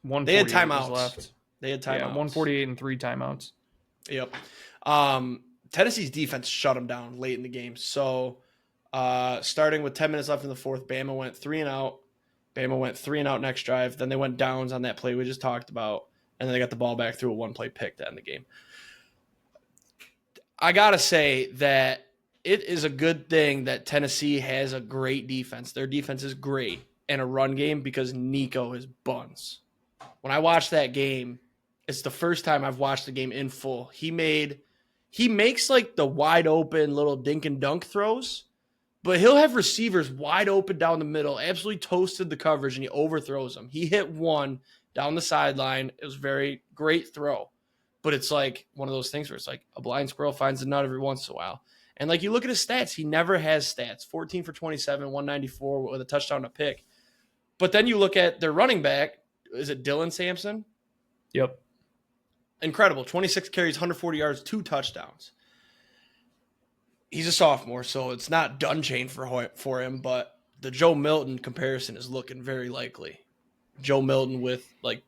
They had timeouts left. They had timeouts. Yeah, 148 and 3 timeouts. Yep. Tennessee's defense shut them down late in the game. So starting with 10 minutes left in the fourth, Bama went 3 and out. Bama went 3 and out next drive. Then they went downs on that play we just talked about. And then they got the ball back through a one-play pick to end the game. I got to say that it is a good thing that Tennessee has a great defense. Their defense is great in a run game because Nico is buns. When I watched that game, it's the first time I've watched the game in full. He makes like the wide open little dink and dunk throws, but he'll have receivers wide open down the middle, absolutely toasted the coverage, and he overthrows them. He hit one down the sideline. It was a very great throw, but it's like one of those things where it's like a blind squirrel finds a nut every once in a while. And like you look at his stats, he never has stats. 14 for 27, 194 with a touchdown and a pick. But then you look at their running back. Is it Dylan Sampson? Yep. Incredible. 26 carries, 140 yards, 2 touchdowns. He's a sophomore, so it's not done chain for him, but the Joe Milton comparison is looking very likely. Joe Milton with like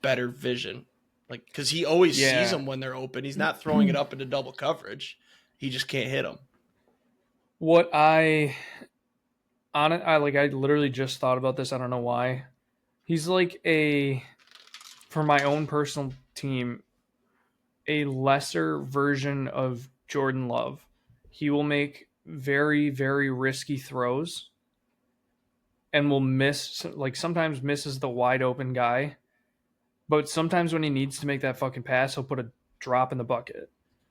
better vision. Like, because he always sees them when they're open. He's not throwing it up into double coverage. He just can't hit them. What I literally just thought about this. I don't know why. He's like for my own personal team, a lesser version of Jordan Love. He will make very, very risky throws and will sometimes misses the wide open guy. But sometimes when he needs to make that fucking pass, he'll put a drop in the bucket.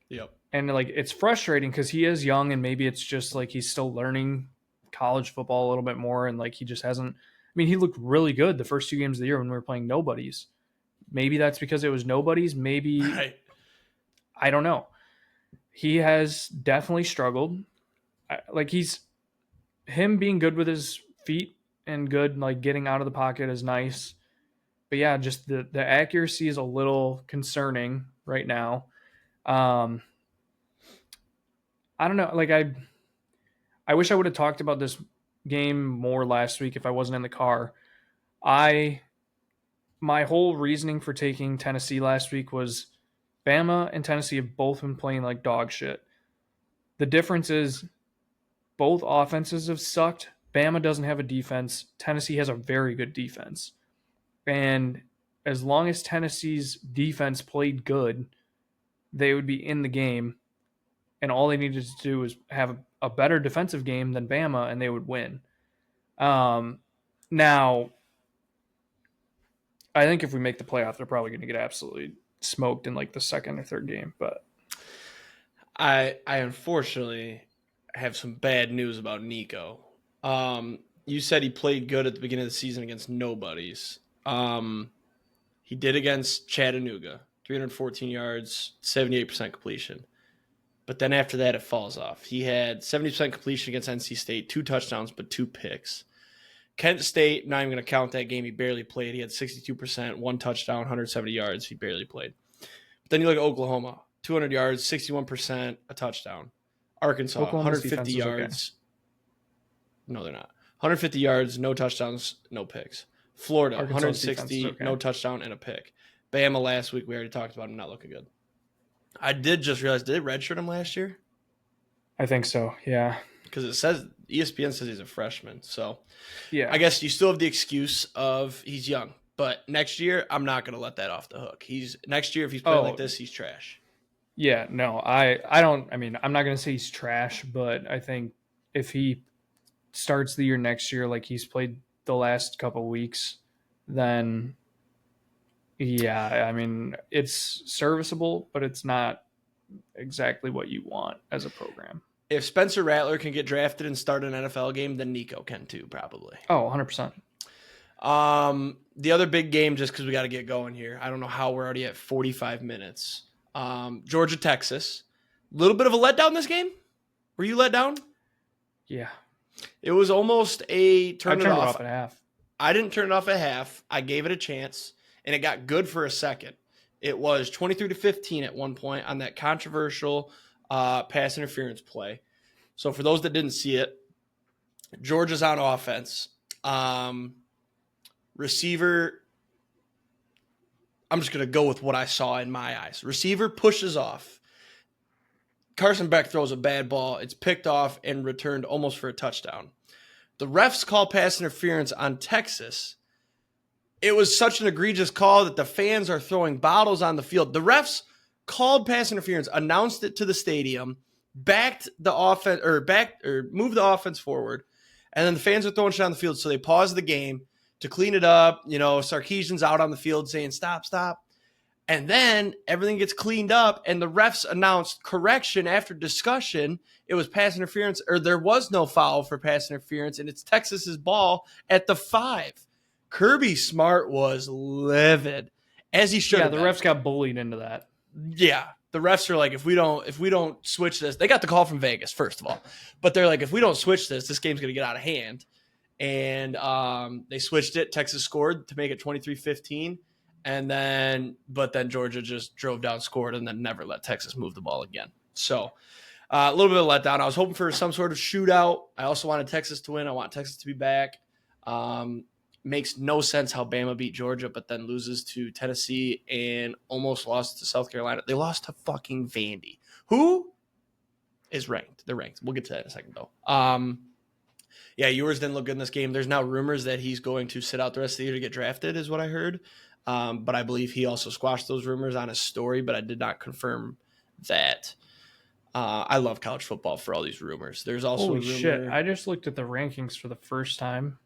Yep. And like it's frustrating because he is young and maybe it's just like he's still learning college football a little bit more and like he just hasn't. I mean, he looked really good the first 2 games of the year when we were playing nobodies. Maybe that's because it was nobodies. Maybe right. I don't know. He has definitely struggled. Him being good with his feet and good like getting out of the pocket is nice. But yeah, just the accuracy is a little concerning right now. I don't know. Like I wish I would have talked about this game more last week if I wasn't in the car. My whole reasoning for taking Tennessee last week was Bama and Tennessee have both been playing like dog shit. The difference is both offenses have sucked. Bama doesn't have a defense. Tennessee has a very good defense. And as long as Tennessee's defense played good, they would be in the game. And all they needed to do was have a better defensive game than Bama, and they would win. Now, I think if we make the playoff, they're probably going to get absolutely smoked in like the second or third game. But I unfortunately have some bad news about Nico. You said he played good at the beginning of the season against nobodies. He did against Chattanooga, 314 yards, 78% completion. but then after that, it falls off. He had 70% completion against NC State, 2 touchdowns, but 2 picks. Kent State, not even going to count that game. He barely played. He had 62%, 1 touchdown, 170 yards. He barely played. But then you look at Oklahoma, 200 yards, 61%, a touchdown. Arkansas, Oklahoma's 150 yards. Okay. No, they're not. 150 yards, no touchdowns, no picks. Florida, Arkansas's 160, okay. no touchdown, and a pick. Bama last week, we already talked about him not looking good. I did just realize, did they redshirt him last year? I think so, yeah. Because it says, ESPN says he's a freshman. So yeah, I guess you still have the excuse of he's young. But next year, I'm not going to let that off the hook. Next year, if he's playing like this, he's trash. Yeah, no, I don't. I mean, I'm not going to say he's trash, but I think if he starts the year next year like he's played the last couple weeks, then yeah, I mean, it's serviceable, but it's not exactly what you want as a program. If Spencer Rattler can get drafted and start an NFL game, then Nico can too, probably. Oh, 100%. The other big game, just because we got to get going here, I don't know how we're already at 45 minutes. Georgia, Texas. A little bit of a letdown this game. Were you let down? Yeah. It was almost a turn it off at half. I didn't turn it off at half. I gave it a chance, and it got good for a second. It was 23-15 at one point on that controversial pass interference play. So for those that didn't see it, Georgia's on offense. Receiver, I'm just going to go with what I saw in my eyes. Receiver pushes off. Carson Beck throws a bad ball. It's picked off and returned almost for a touchdown. The refs call pass interference on Texas. It was such an egregious call that the fans are throwing bottles on the field. The refs called pass interference, announced it to the stadium, backed the offense moved the offense forward, and then the fans are throwing shit on the field. So they paused the game to clean it up. You know, Sarkisian's out on the field saying, stop. And then everything gets cleaned up, and the refs announced correction after discussion. It was pass interference, or there was no foul for pass interference, and it's Texas's ball at the 5. Kirby Smart was livid, as he should have been. The refs got bullied into that. Yeah, the refs are like, if we don't switch this, they got the call from Vegas, first of all. But they're like, if we don't switch this game's going to get out of hand. And they switched it. Texas scored to make it 23-15. But then Georgia just drove down, scored, and then never let Texas move the ball again. So a little bit of letdown. I was hoping for some sort of shootout. I also wanted Texas to win. I want Texas to be back. Makes no sense how Bama beat Georgia, but then loses to Tennessee and almost lost to South Carolina. They lost to fucking Vandy, who is ranked. They're ranked. We'll get to that in a second, though. Yeah, Ewers didn't look good in this game. There's now rumors that he's going to sit out the rest of the year to get drafted, is what I heard. But I believe he also squashed those rumors on his story, but I did not confirm that. I love college football for all these rumors. There's also Holy shit. I just looked at the rankings for the first time.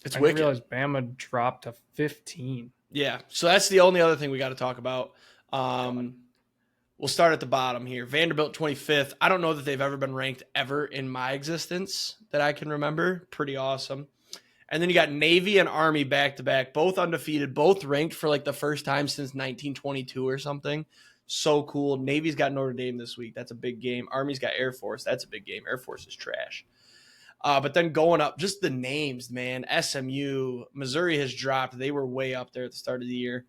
It's wicked. I wicked. realized Bama dropped to 15. Yeah, so that's the only other thing we got to talk about. We'll start at the bottom here. Vanderbilt 25th. I don't know that they've ever been ranked ever in my existence that I can remember. Pretty awesome. And then you got Navy and Army back-to-back, both undefeated, both ranked for like the first time since 1922 or something. So cool. Navy's got Notre Dame this week. That's a big game. Army's got Air Force. That's a big game. Air Force is trash. But then going up, just the names, man. SMU, Missouri has dropped. They were way up there at the start of the year.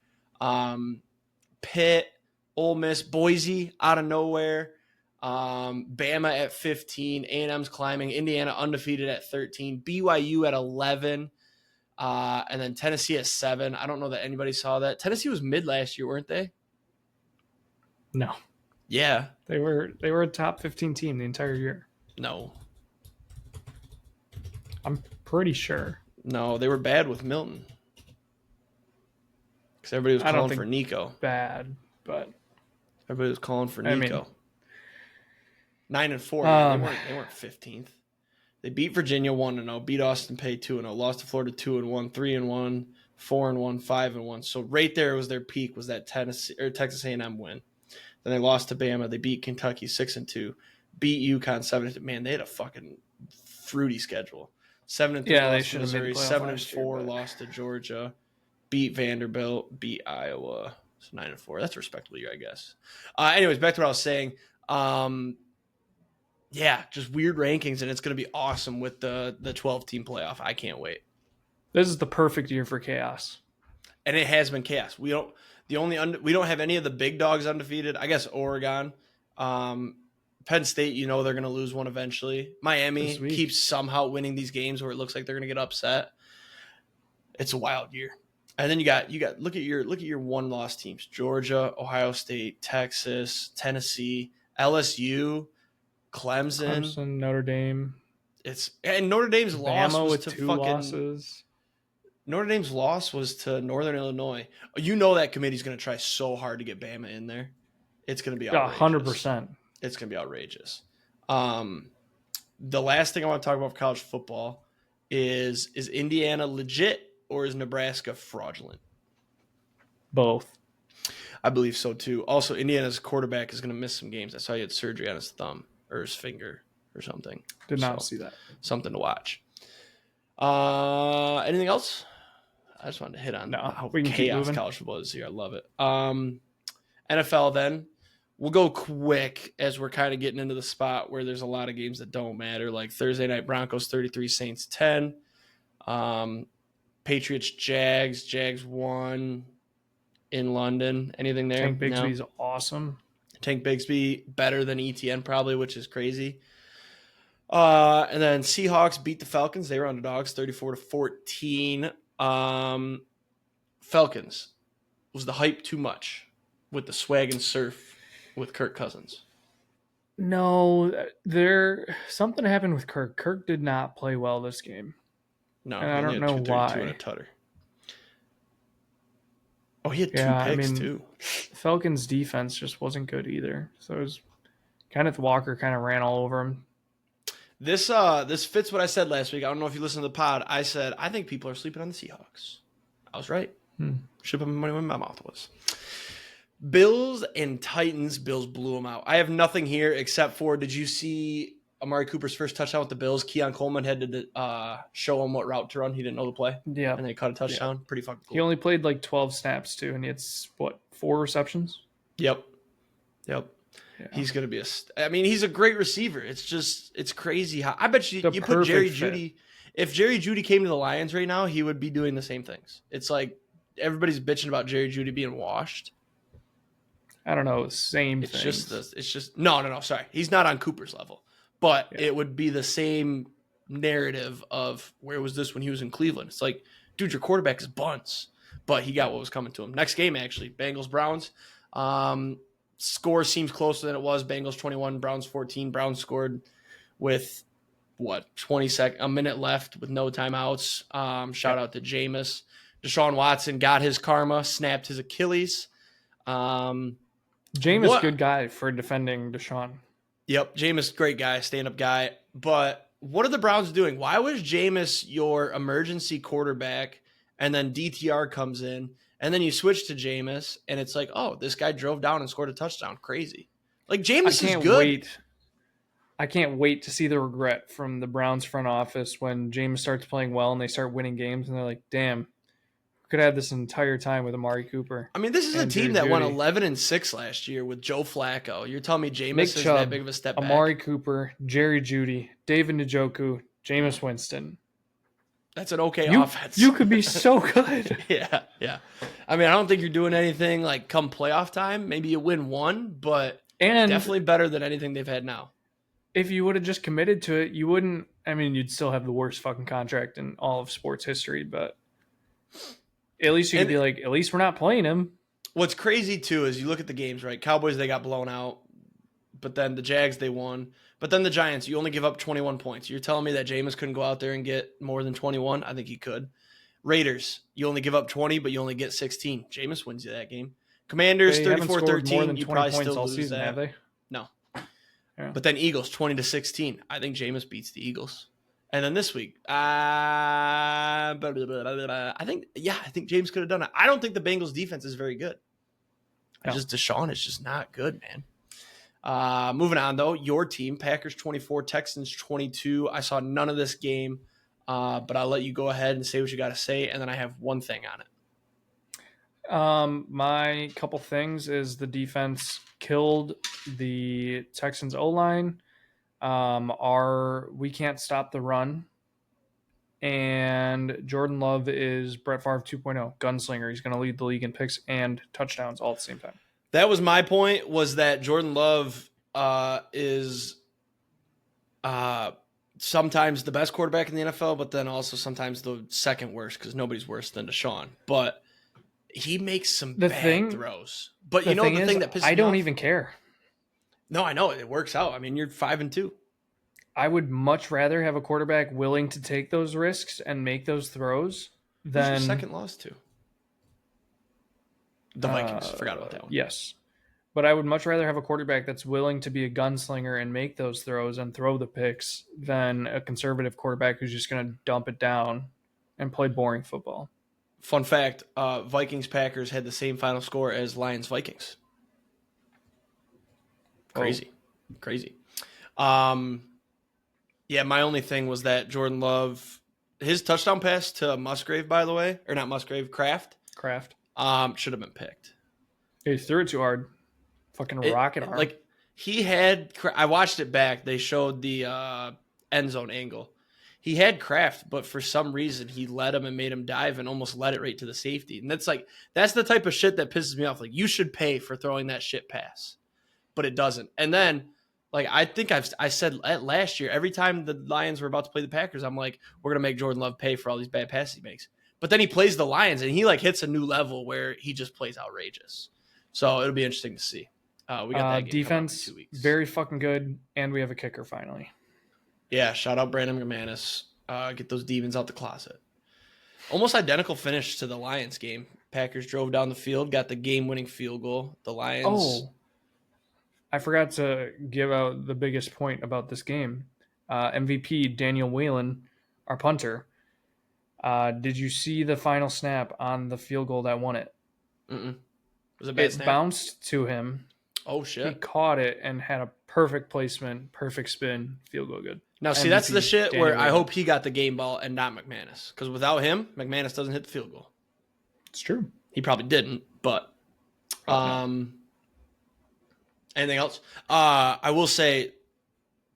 Pitt, Ole Miss, Boise out of nowhere. Bama at 15. A&M's climbing. Indiana undefeated at 13. BYU at 11. And then Tennessee at 7. I don't know that anybody saw that. Tennessee was mid last year, weren't they? No. Yeah. They were a top 15 team the entire year. No. I'm pretty sure. No, they were bad with Milton. Because everybody was calling for Nico. Bad, but everybody was calling for Nico. 9-4. They weren't 15th. They beat Virginia 1-0, beat Austin Peay 2-0, lost to Florida 2-1, 3-1, 4-1, 5-1. So right there was their peak, was that Texas A&M win. Then they lost to Bama. They beat Kentucky 6-2, beat UConn 7-2. Man, they had a fucking fruity schedule. 7-3 lost to Missouri, 7-4 lost to Georgia, beat Vanderbilt, beat Iowa. So 9-4. That's a respectable year, I guess. Anyways, back to what I was saying. Yeah, just weird rankings, and it's going to be awesome with the 12-team playoff. I can't wait. This is the perfect year for chaos. And it has been chaos. We don't have any of the big dogs undefeated. I guess Oregon, Penn State. They're going to lose one eventually. Miami keeps somehow winning these games where it looks like they're going to get upset. It's a wild year. And then you got look at your 1-loss teams: Georgia, Ohio State, Texas, Tennessee, LSU, Clemson, Notre Dame. And Notre Dame's Bama loss was with to 2 fucking losses. Notre Dame's loss was to Northern Illinois. That committee's going to try so hard to get Bama in there. It's going to be outrageous. 100%. It's going to be outrageous. The last thing I want to talk about for college football is Indiana legit or is Nebraska fraudulent? Both. I believe so too. Also, Indiana's quarterback is going to miss some games. I saw he had surgery on his thumb or his finger or something. Did not see that. Something to watch. Anything else? I just wanted to hit on how chaos college football is here. I love it. NFL then. We'll go quick as we're kind of getting into the spot where there's a lot of games that don't matter, like Thursday night Broncos 33, Saints 10. Patriots, Jags won in London. Anything there? Tank Bigsby's awesome. Tank Bigsby better than ETN probably, which is crazy. And then Seahawks beat the Falcons. They were underdogs 34-14. Falcons. Was the hype too much with the swag and surf with Kirk Cousins? No, something happened with Kirk. Kirk did not play well this game. No, and I don't know why. And a tutter. Oh, he had 2 picks too. Falcons defense just wasn't good either. So it was Kenneth Walker kind of ran all over him. This fits what I said last week. I don't know if you listened to the pod. I said I think people are sleeping on the Seahawks. I was right. Should have put money where my mouth was. Bills and Titans. Bills blew them out. I have nothing here except for, did you see Amari Cooper's first touchdown with the Bills? Keon Coleman had to show him what route to run. He didn't know the play. Yeah. And they caught a touchdown. Yeah. Pretty fucking cool. He only played like 12 snaps too, and he had, 4 receptions? Yep. Yeah. He's going to be he's a great receiver. It's crazy how, I bet you put Jerry Jeudy. If Jerry Jeudy came to the Lions right now, he would be doing the same things. It's like everybody's bitching about Jerry Jeudy being washed. I don't know. Same thing. It's just no. Sorry. He's not on Cooper's level, but it would be the same narrative of where was this when he was in Cleveland? It's like, dude, your quarterback is bunts, but he got what was coming to him. Next game, actually, Bengals Browns. Score seems closer than it was. Bengals 21, Browns 14. Browns scored with a minute left with no timeouts. Shout out to Jameis. Deshaun Watson got his karma, snapped his Achilles. Jameis, good guy for defending Deshaun. Yep, Jameis, great guy, stand-up guy. But what are the Browns doing? Why was Jameis your emergency quarterback, and then DTR comes in, and then you switch to Jameis, and it's like, oh, this guy drove down and scored a touchdown. Crazy. Like, Jameis is good. I can't wait to see the regret from the Browns front office when Jameis starts playing well and they start winning games, and they're like, damn, could have had this entire time with Amari Cooper. I mean, this is a team that won 11-6 last year with Joe Flacco. You're telling me Jameis is that big of a step back? Amari Cooper, Jerry Jeudy, David Njoku, Jameis Winston. That's an okay offense. You could be so good. Yeah. I mean, I don't think you're doing anything like come playoff time. Maybe you win one, but definitely better than anything they've had now. If you would have just committed to it, you wouldn't. I mean, you'd still have the worst fucking contract in all of sports history, but at least you could be like, at least we're not playing him. What's crazy, too, is you look at the games, right? Cowboys, they got blown out. But then the Jags, they won. But then the Giants, you only give up 21 points. You're telling me that Jameis couldn't go out there and get more than 21? I think he could. Raiders, you only give up 20, but you only get 16. Jameis wins you that game. Commanders, 34-13. You probably still lose season, that. Have they? No. Yeah. But then Eagles, 20-16. I think Jameis beats the Eagles. And then this week, I think James could have done it. I don't think the Bengals defense is very good. No. Deshaun is just not good, man. Moving on, though, your team, Packers 24, Texans 22. I saw none of this game, but I'll let you go ahead and say what you got to say, and then I have one thing on it. My couple things is the defense killed the Texans O-line. We can't stop the run. And Jordan Love is Brett Favre 2.0, gunslinger. He's going to lead the league in picks and touchdowns all at the same time. That was my point, was that Jordan Love is sometimes the best quarterback in the NFL, but then also sometimes the second worst, because nobody's worse than Deshaun. But he makes some bad throws. But the thing that pisses me off? I don't even care. No, I know. It works out. I mean, you're 5-2. I would much rather have a quarterback willing to take those risks and make those throws than... Who's your second loss to? The Vikings. Forgot about that one. Yes. But I would much rather have a quarterback that's willing to be a gunslinger and make those throws and throw the picks than a conservative quarterback who's just going to dump it down and play boring football. Fun fact, Vikings-Packers had the same final score as Lions-Vikings. Crazy. Yeah, my only thing was that Jordan Love, his touchdown pass to Musgrave, by the way, or not Musgrave, Kraft, should have been picked. He threw it too hard. Fucking rocket arm. Like, he had, I watched it back. They showed the end zone angle. He had Kraft, but for some reason he let him and made him dive and almost led it right to the safety. And that's the type of shit that pisses me off. Like, you should pay for throwing that shit pass, but it doesn't. And then, like, I think I said last year, every time the Lions were about to play the Packers, I'm like, we're going to make Jordan Love pay for all these bad passes he makes. But then he plays the Lions and he like hits a new level where he just plays outrageous. So it'll be interesting to see. We got that game defense, in 2 weeks. Very fucking good, and we have a kicker finally. Yeah, shout out Brandon McManus. Get those demons out the closet. Almost identical finish to the Lions game. Packers drove down the field, got the game-winning field goal. The Lions... Oh, I forgot to give out the biggest point about this game. MVP Daniel Whalen, our punter. Did you see the final snap on the field goal that won it? Mm-mm. Was it a bad snap? It bounced to him. Oh, shit. He caught it and had a perfect placement, perfect spin, field goal good. Now, see, MVP, that's the shit Daniel where Whalen. I hope he got the game ball and not McManus. Because without him, McManus doesn't hit the field goal. It's true. He probably didn't, but... Anything else? I will say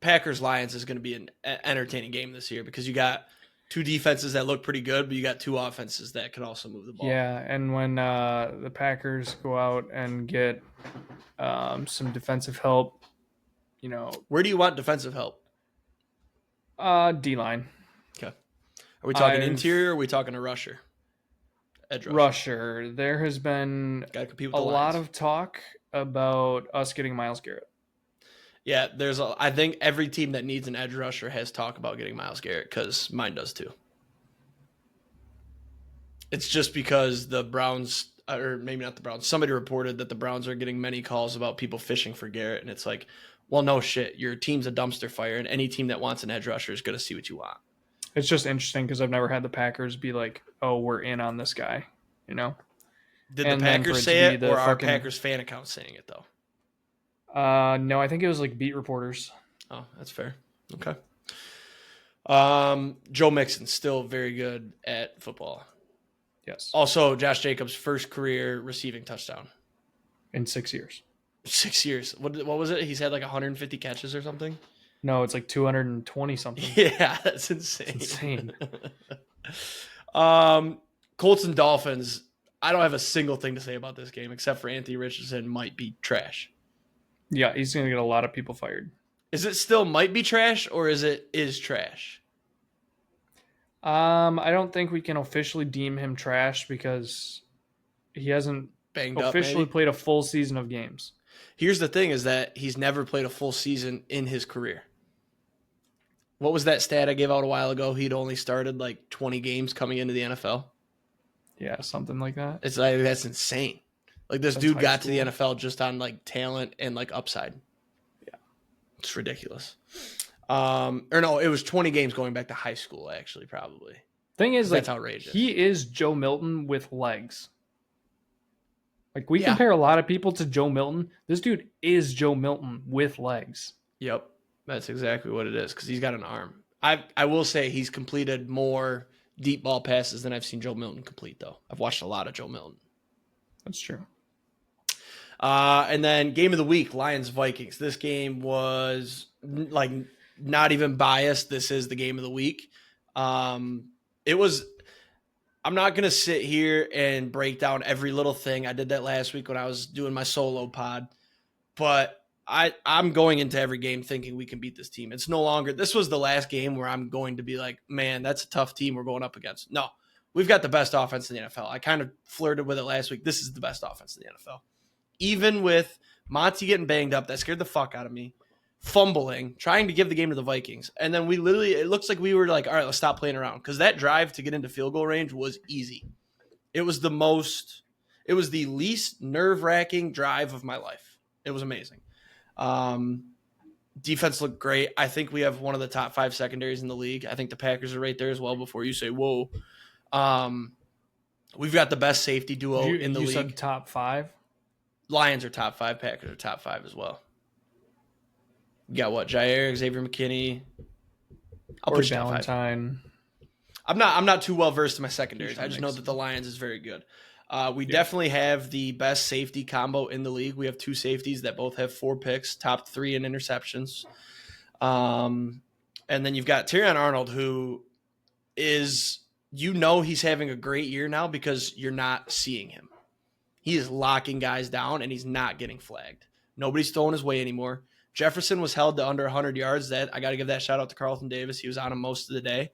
Packers-Lions is going to be an entertaining game this year because you got two defenses that look pretty good, but you got two offenses that can also move the ball. Yeah, and when the Packers go out and get some defensive help, you know... Where do you want defensive help? D-line. Okay. Are we talking interior or are we talking a rusher? Edge rusher. There has been a lot of talk about us getting Myles Garrett. Yeah, I think every team that needs an edge rusher has talk about getting Myles Garrett because mine does too. It's just because the Browns, or maybe not the Browns, somebody reported that the Browns are getting many calls about people fishing for Garrett, and it's like, well, no shit. Your team's a dumpster fire, and any team that wants an edge rusher is going to see what you want. It's just interesting because I've never had the Packers be like, oh, we're in on this guy, you know? Did the Packers say it, or are Packers fan accounts saying it, though? No, I think it was like beat reporters. Oh, that's fair. Okay. Joe Mixon, still very good at football. Yes. Also, Josh Jacobs' first career receiving touchdown. In 6 years. 6 years. What was it? He's had like 150 catches or something? No, it's like 220 something. Yeah, that's insane. It's insane. Colts and Dolphins. I don't have a single thing to say about this game except for Anthony Richardson might be trash. Yeah, he's going to get a lot of people fired. Is it still might be trash or is trash? I don't think we can officially deem him trash because he hasn't officially played a full season of games. Here's the thing is that he's never played a full season in his career. What was that stat I gave out a while ago? He'd only started like 20 games coming into the NFL. Yeah, something like that. It's like, that's insane. Like this dude got to the NFL just on like talent and like upside. Yeah. It's ridiculous. Or no, it was 20 games going back to high school, actually, probably. Thing is, that's like, outrageous. He is Joe Milton with legs. Like, we compare a lot of people to Joe Milton. This dude is Joe Milton with legs. Yep. That's exactly what it is, because he's got an arm. I will say he's completed more deep ball passes than I've seen Joe Milton complete, though. I've watched a lot of Joe Milton. That's true. And then game of the week, Lions-Vikings. This game was like not even biased. This is the game of the week. It was – I'm not going to sit here and break down every little thing. I did that last week when I was doing my solo pod. But I'm going into every game thinking we can beat this team. It's no longer – this was the last game where I'm going to be like, man, that's a tough team we're going up against. No, we've got the best offense in the NFL. I kind of flirted with it last week. This is the best offense in the NFL. Even with Monty getting banged up, that scared the fuck out of me, fumbling, trying to give the game to the Vikings. And then it looks like we were like, all right, let's stop playing around. Because that drive to get into field goal range was easy. It was the least nerve-wracking drive of my life. It was amazing. Defense looked great. I think we have one of the top 5 secondaries in the league. I think the Packers are right there as well before you say, whoa. We've got the best safety duo in the league. You said top 5? Lions are top 5. Packers are top 5 as well. You got what? Jair, Xavier McKinney. I'll push Valentine. I'm not too well versed in my secondaries. I just know that the Lions is very good. We definitely have the best safety combo in the league. We have 2 safeties that both have 4 picks, top 3 in interceptions. And then you've got Terrion Arnold, who is, he's having a great year now because you're not seeing him. He is locking guys down, and he's not getting flagged. Nobody's throwing his way anymore. Jefferson was held to under 100 yards. That I got to give that shout out to Carlton Davis. He was on him most of the day.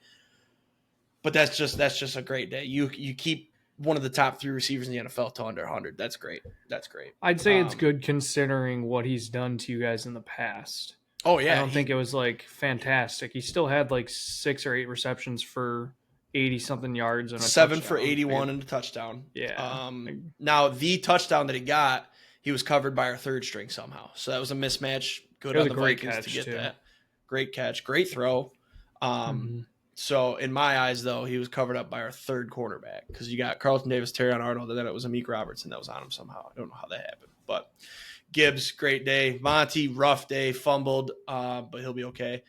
But that's just a great day. You keep one of the top 3 receivers in the NFL to under 100. That's great. That's great. I'd say it's good considering what he's done to you guys in the past. Oh, yeah. I don't think it was, fantastic. He still had, 6 or 8 receptions for 80-something yards. And 7 for 81 and a touchdown. Yeah. Now, the touchdown that he got, he was covered by our third string somehow. So that was a mismatch. Good on the Vikings to get that. Great catch. Great throw. So in my eyes, though, he was covered up by our third cornerback because you got Carlton Davis, Terrion Arnold, and then it was Amik Robertson that was on him somehow. I don't know how that happened. But Gibbs, great day. Monty, rough day, fumbled, but he'll be okay.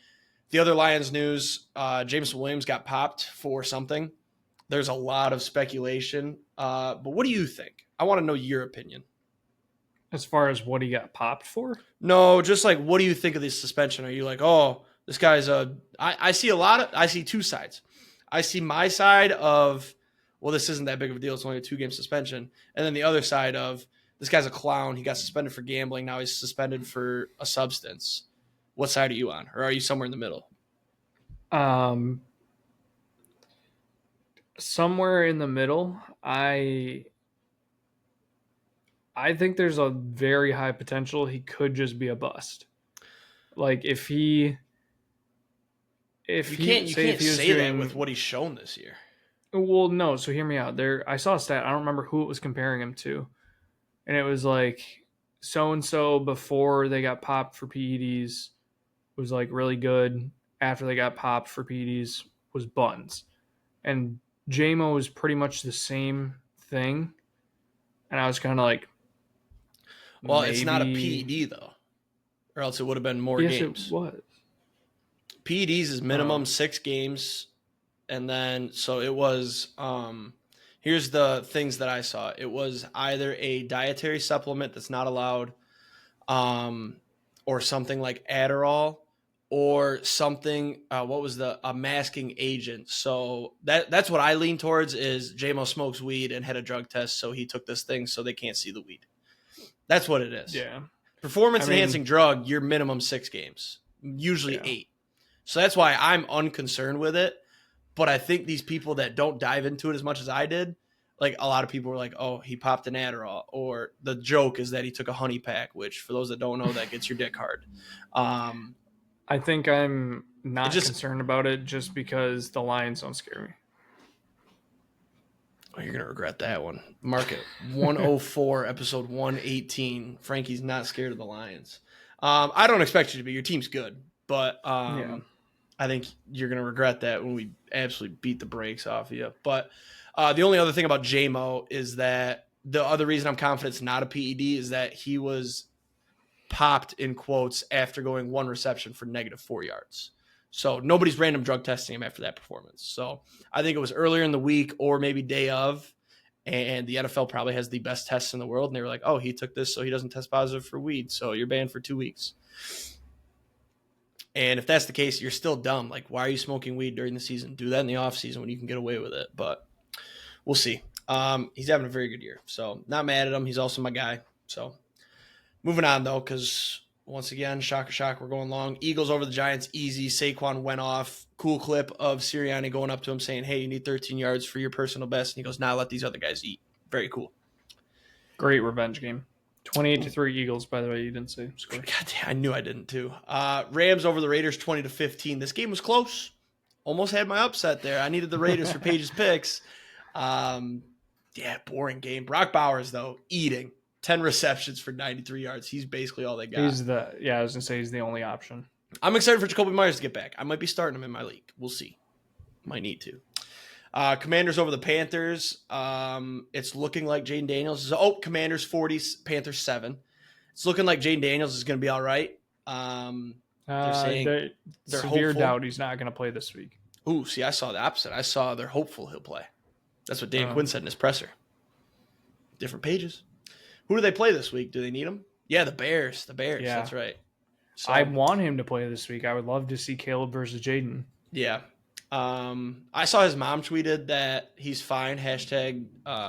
The other Lions news, Jameson Williams got popped for something. There's a lot of speculation. But what do you think? I want to know your opinion. As far as what he got popped for? No, just what do you think of this suspension? Are you like, oh, this guy's I see 2 sides. I see my side of, well, this isn't that big of a deal. It's only a 2-game suspension. And then the other side of, this guy's a clown. He got suspended for gambling. Now he's suspended for a substance. What side are you on? Or are you somewhere in the middle? Somewhere in the middle. I think there's a very high potential he could just be a bust. If you can't say that with what he's shown this year. Well, no. So hear me out. I saw a stat. I don't remember who it was comparing him to, and it was so and so before they got popped for PEDs was really good. After they got popped for PEDs was buns, and JMO is pretty much the same thing. And I was kind of well, maybe... it's not a PED though, or else it would have been more games. It was. PEDs is minimum 6 games, and then so it was. Here's the things that I saw. It was either a dietary supplement that's not allowed, or something like Adderall, or something. What was a masking agent? So that's what I lean towards. Is JMO smokes weed and had a drug test, so he took this thing so they can't see the weed. That's what it is. Yeah. Performance-enhancing drug, you're minimum 6 games, usually 8. So that's why I'm unconcerned with it. But I think these people that don't dive into it as much as I did, a lot of people were like, oh, he popped an Adderall. Or the joke is that he took a honey pack, which for those that don't know, that gets your dick hard. I think I'm not concerned about it just because the Lions don't scare me. Oh, you're going to regret that one. Mark it. 104, episode 118. Frankie's not scared of the Lions. I don't expect you to be. Your team's good. But I think you're going to regret that when we absolutely beat the brakes off of you. But the only other thing about JMO is that the other reason I'm confident it's not a PED is that he was popped in quotes after going 1 reception for -4 yards. So nobody's random drug testing him after that performance. So I think it was earlier in the week or maybe day of, And the NFL probably has the best tests in the world. And they were like, oh, he took this so he doesn't test positive for weed. So you're banned for 2 weeks. And if that's the case, you're still dumb. Like, why are you smoking weed during the season? Do that in the off season when you can get away with it. But we'll see. He's having a very good year. So not mad at him. He's also my guy. So moving on, though, because once again, shocker, we're going long. Eagles over the Giants, easy. Saquon went off. Cool clip of Sirianni going up to him saying, hey, you need 13 yards for your personal best. And he goes, nah, let these other guys eat. Very cool. Great revenge game. 28-3 Eagles, by the way. You didn't say score. God damn, I knew I didn't, too. Rams over the Raiders, 20-15. This game was close. Almost had my upset there. I needed the Raiders for Paige's picks. Boring game. Brock Bowers, though, eating. 10 receptions for 93 yards. He's basically all they got. I was going to say he's the only option. I'm excited for Jacoby Myers to get back. I might be starting him in my league. We'll see. Might need to. Commanders over the Panthers. It's looking like Jaden Daniels is. Oh, Commanders 40, Panthers 7. It's looking like Jaden Daniels is going to be all right. They're saying they're severe hopeful. doubt he's not going to play this week. Ooh, see, I saw the opposite. I saw they're hopeful he'll play. That's what Dan Quinn said in his presser. Different pages. Who do they play this week? Do they need him? Yeah, the Bears. The Bears. Yeah. That's right. So, I want him to play this week. I would love to see Caleb versus Jaden. Yeah. I saw his mom tweeted that he's fine. Hashtag,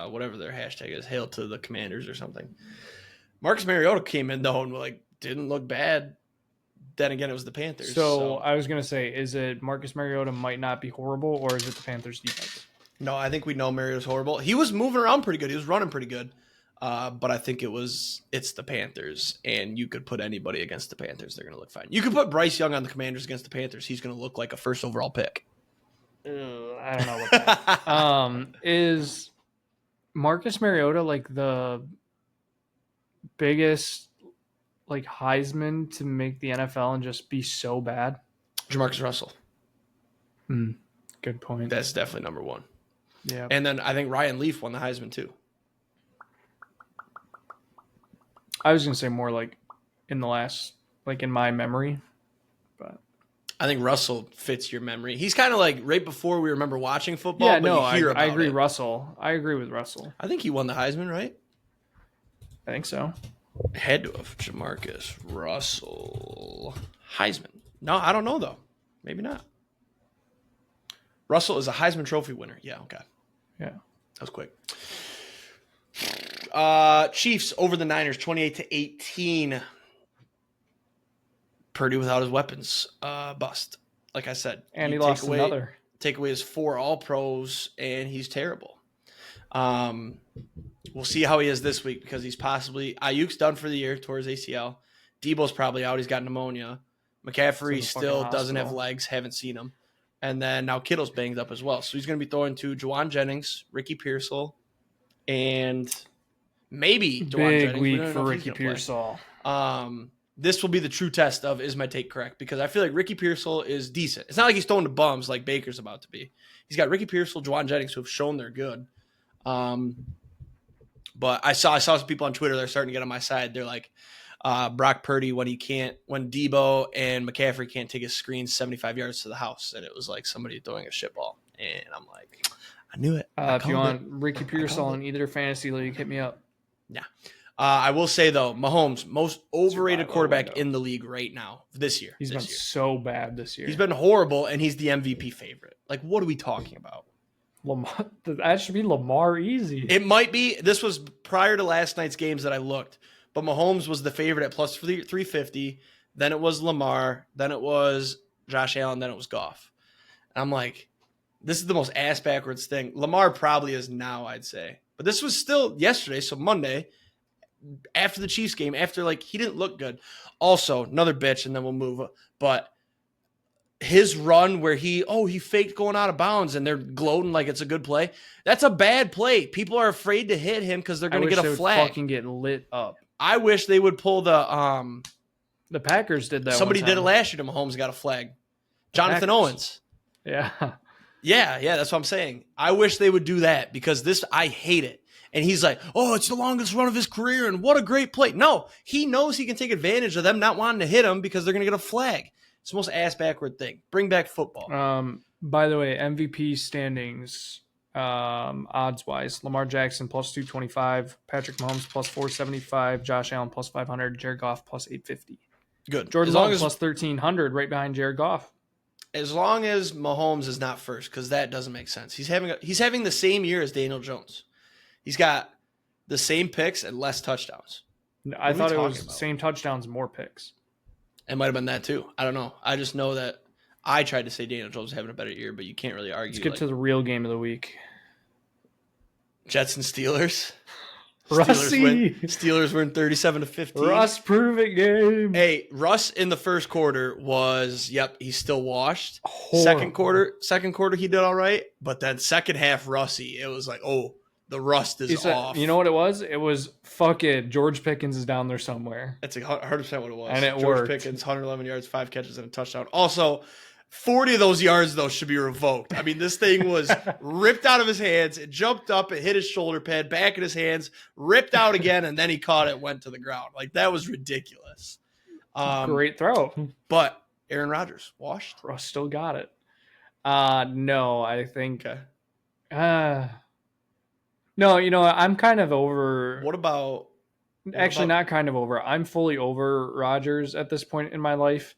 whatever their hashtag is, hail to the Commanders or something. Marcus Mariota came in, though, and didn't look bad. Then again, it was the Panthers. So I was going to say, is it Marcus Mariota might not be horrible, or is it the Panthers defense? No, I think we know Mariota's horrible. He was moving around pretty good. He was running pretty good. But I think it's the Panthers, and you could put anybody against the Panthers. They're going to look fine. You could put Bryce Young on the Commanders against the Panthers. He's going to look like a first overall pick. I don't know what that is. Marcus Mariota like the biggest like Heisman to make the NFL and just be so bad? Jamarcus Russell. Good point. That's definitely number one. Yeah. And then I think Ryan Leaf won the Heisman too. I was going to say more like in the last, like in my memory, but I think Russell fits your memory. He's kind of like right before we remember watching football. Yeah, but no, I agree. It. Russell. I agree with Russell. I think he won the Heisman, right? I think so. Head of Jamarcus Russell Heisman. No, I don't know though. Maybe not. Russell is a Heisman Trophy winner. Yeah, okay. Yeah. That was quick. Chiefs over the Niners, 28-18. Purdy without his weapons, bust. Like I said, and he lost another. Take away his 4 All-Pros, and he's terrible. We'll see how he is this week because he's possibly Ayuk's done for the year towards ACL. Debo's probably out; he's got pneumonia. McCaffrey still doesn't have legs. Haven't seen him. And then now Kittle's banged up as well, so he's going to be throwing to Juwan Jennings, Ricky Pearsall, and maybe Juwan Jennings. Big week for Ricky Pearsall. This will be the true test of is my take correct because I feel like Ricky Pearsall is decent. It's not like he's throwing to bums like Baker's about to be. He's got Ricky Pearsall, Juwan Jennings who have shown they're good. But I saw some people on Twitter that are starting to get on my side. They're like Brock Purdy when Debo and McCaffrey can't take his screens 75 yards to the house, and it was like somebody throwing a shit ball. And I'm like, I knew it. If you want Ricky Pearsall in either fantasy league, hit me up. Yeah. I will say, though, Mahomes, most overrated quarterback in the league right now this year. He's been so bad this year. He's been horrible, and he's the MVP favorite. Like, what are we talking about? Lamar, that should be Lamar easy. It might be. This was prior to last night's games that I looked. But Mahomes was the favorite at plus 350. Then it was Lamar. Then it was Josh Allen. Then it was Goff. And I'm like, this is the most ass-backwards thing. Lamar probably is now, I'd say. But this was still yesterday, so Monday. After the Chiefs game, he didn't look good. Also, another bitch, and then we'll move. But his run where he faked going out of bounds and they're gloating like it's a good play. That's a bad play. People are afraid to hit him because they're going to get a flag. Fucking get lit up. I wish they would pull the Packers did that. Somebody did it last year to Mahomes, got a flag. Jonathan Owens. Yeah. Yeah, that's what I'm saying. I wish they would do that because I hate it. And he's like, oh, it's the longest run of his career, and what a great play. No, he knows he can take advantage of them not wanting to hit him because they're going to get a flag. It's the most ass-backward thing. Bring back football. By the way, MVP standings, odds wise. Lamar Jackson plus 225, Patrick Mahomes plus 475, Josh Allen plus 500, Jared Goff plus 850. Good. Jordan Love plus 1,300 right behind Jared Goff. As long as Mahomes is not first, because that doesn't make sense. He's having the same year as Daniel Jones. He's got the same picks and less touchdowns. I thought it was same touchdowns, more picks. It might have been that too. I don't know. I just know that I tried to say Daniel Jones was having a better year, but you can't really argue. Let's get to the real game of the week. Jets and Steelers. Russie. Steelers win 37-15. Russ, prove it game. Hey, Russ in the first quarter was, he's still washed. Horrible. Second quarter he did all right, but then second half Russie, it was like, oh, the rust is off. You know what it was? It was fucking George Pickens is down there somewhere. That's 100% what it was. And it George worked. Pickens, 111 yards, 5 catches, and a touchdown. Also, 40 of those yards, though, should be revoked. I mean, this thing was ripped out of his hands. It jumped up, it hit his shoulder pad, back in his hands, ripped out again, and then he caught it, went to the ground. Like, that was ridiculous. Great throw. But Aaron Rodgers, washed? Russ still got it. No, I think... Okay. No, I'm kind of over... What about... Not kind of over. I'm fully over Rodgers at this point in my life.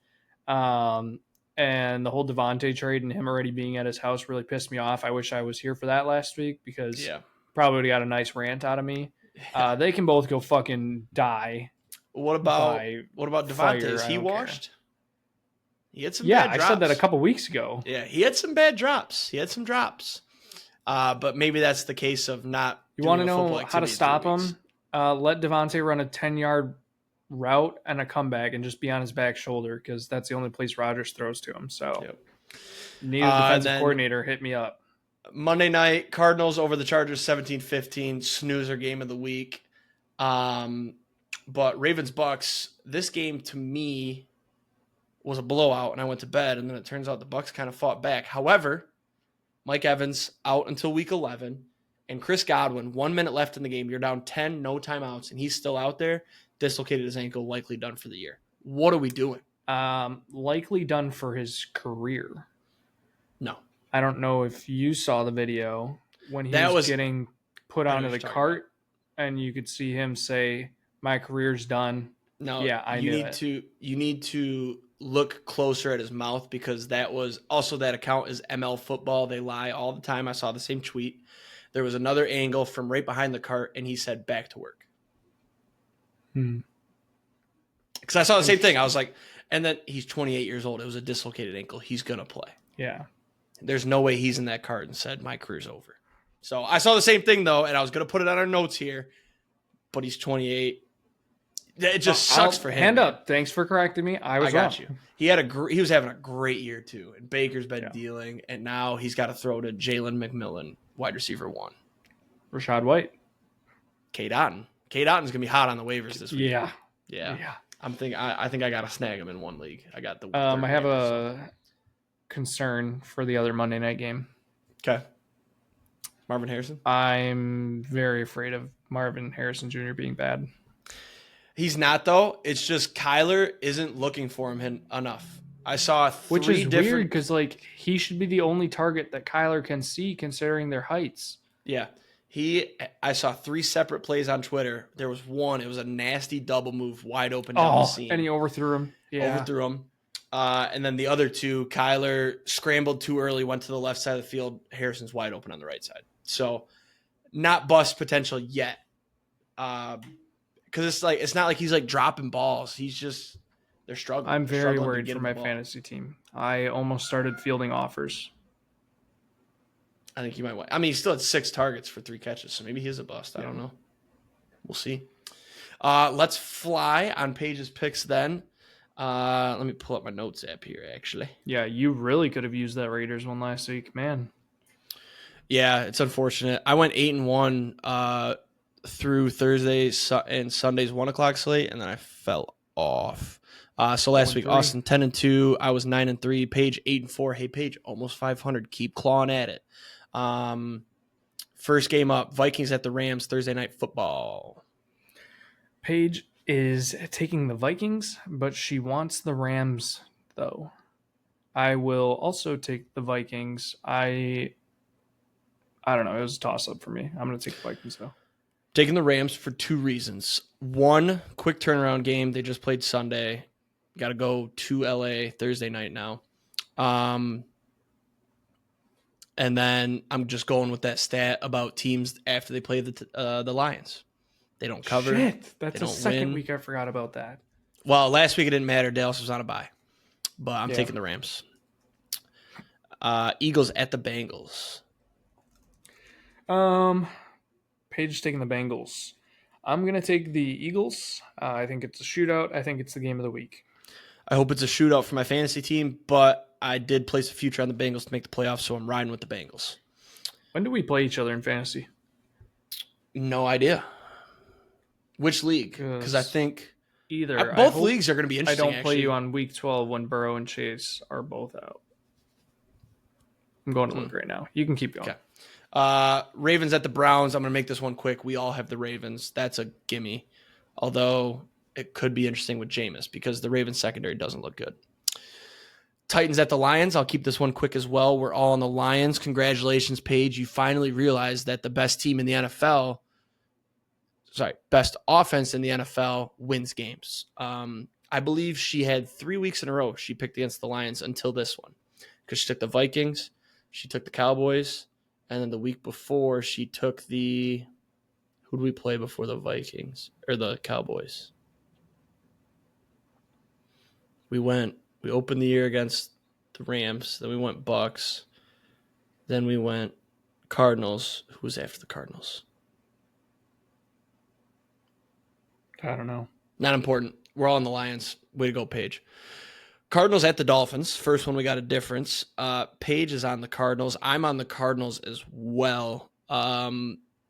And the whole Devontae trade and him already being at his house really pissed me off. I wish I was here for that last week because probably would have got a nice rant out of me. They can both go fucking die. What about Devontae? Is he washed? Care. He had some bad drops. I said that a couple weeks ago. Yeah, he had some bad drops. He had some drops. But maybe that's the case of not. You want to know how to stop him? Let Devontae run a 10-yard route and a comeback and just be on his back shoulder because that's the only place Rodgers throws to him. So need a defensive coordinator, hit me up. Monday night, Cardinals over the Chargers 17-15, snoozer game of the week. But Ravens-Bucks, this game to me was a blowout, and I went to bed, and then it turns out the Bucks kind of fought back. However, Mike Evans out until week 11, and Chris Godwin, 1 minute left in the game. You're down 10, no timeouts, and he's still out there. Dislocated his ankle, likely done for the year. What are we doing? Likely done for his career. No. I don't know if you saw the video when he was getting put onto the cart and you could see him say, my career's done. No, yeah, I knew it. You need to look closer at his mouth because that account is ML Football. They lie all the time. I saw the same tweet. There was another angle from right behind the cart, and he said, back to work. Because I saw the same thing. I was like, and then he's 28 years old. It was a dislocated ankle. He's going to play. Yeah. There's no way he's in that cart and said, my career's over. So I saw the same thing, though, and I was going to put it on our notes here, but he's 28. It just sucks for him. Hand up. Thanks for correcting me. I got you. He was having a great year, too. And Baker's been dealing, and now he's got to throw to Jalen McMillan, wide receiver 1. Rashad White. Cade Otton. Cade Otton's going to be hot on the waivers this week. Yeah. I think I got to snag him in one league. I got the. I have a concern for the other Monday night game. Okay. Marvin Harrison. I'm very afraid of Marvin Harrison Jr. being bad. He's not though. It's just Kyler isn't looking for him enough. I saw which is weird because he should be the only target that Kyler can see considering their heights. Yeah. I saw 3 separate plays on Twitter. There was one. It was a nasty double move wide open down the seam. And he overthrew him. Yeah. Overthrew him. And then the other 2, Kyler scrambled too early, went to the left side of the field. Harrison's wide open on the right side. So not bust potential yet. Because it's not like he's dropping balls. He's just they're struggling. I'm very worried for my fantasy team. I almost started fielding offers. I think he might win. I mean, he still had 6 targets for 3 catches, so maybe he's a bust. I don't know. We'll see. Let's fly on Paige's picks then. Let me pull up my notes app here, actually. Yeah, you really could have used that Raiders one last week, man. Yeah, it's unfortunate. I went 8-1 through Thursday and Sunday's 1 o'clock slate, and then I fell off. So last week, Austin 10-2. I was 9-3. Paige 8-4. Hey, Paige, almost 500. Keep clawing at it. First game up, Vikings at the Rams, Thursday night football. Paige is taking the Vikings, but she wants the Rams, though. I will also take the Vikings. I I don't know. It was a toss-up for me. I'm going to take the Vikings, though. Taking the Rams for 2 reasons. One, quick turnaround game. They just played Sunday. Got to go to LA Thursday night now. And then I'm just going with that stat about teams after they play the Lions. They don't cover. Shit, that's the second win. week I forgot about that. Well, last week it didn't matter. Dallas was on a bye. But I'm taking the Rams. Eagles at the Bengals. Paige taking the Bengals. I'm going to take the Eagles. I think it's a shootout. I think it's the game of the week. I hope it's a shootout for my fantasy team, but I did place a future on the Bengals to make the playoffs, so I'm riding with the Bengals. When do we play each other in fantasy? No idea. Which league? Because I think both leagues are going to be interesting. I don't play you on week 12 when Burrow and Chase are both out. I'm going to look right now. You can keep going. Okay. Ravens at the Browns. I'm going to make this one quick. We all have the Ravens. That's a gimme. Although it could be interesting with Jameis because the Ravens secondary doesn't look good. Titans at the Lions. I'll keep this one quick as well. We're all on the Lions. Congratulations, Paige. You finally realized that the best team in the NFL, best offense in the NFL wins games. I believe she had 3 weeks in a row she picked against the Lions until this one because she took the Vikings, she took the Cowboys, and then the week before she took the – who did we play before the Vikings or the Cowboys? We opened the year against the Rams. Then we went Bucks. Then we went Cardinals. Who was after the Cardinals? I don't know. Not important. We're all on the Lions. Way to go, Paige. Cardinals at the Dolphins. First one, we got a difference. Paige is on the Cardinals. I'm on the Cardinals as well,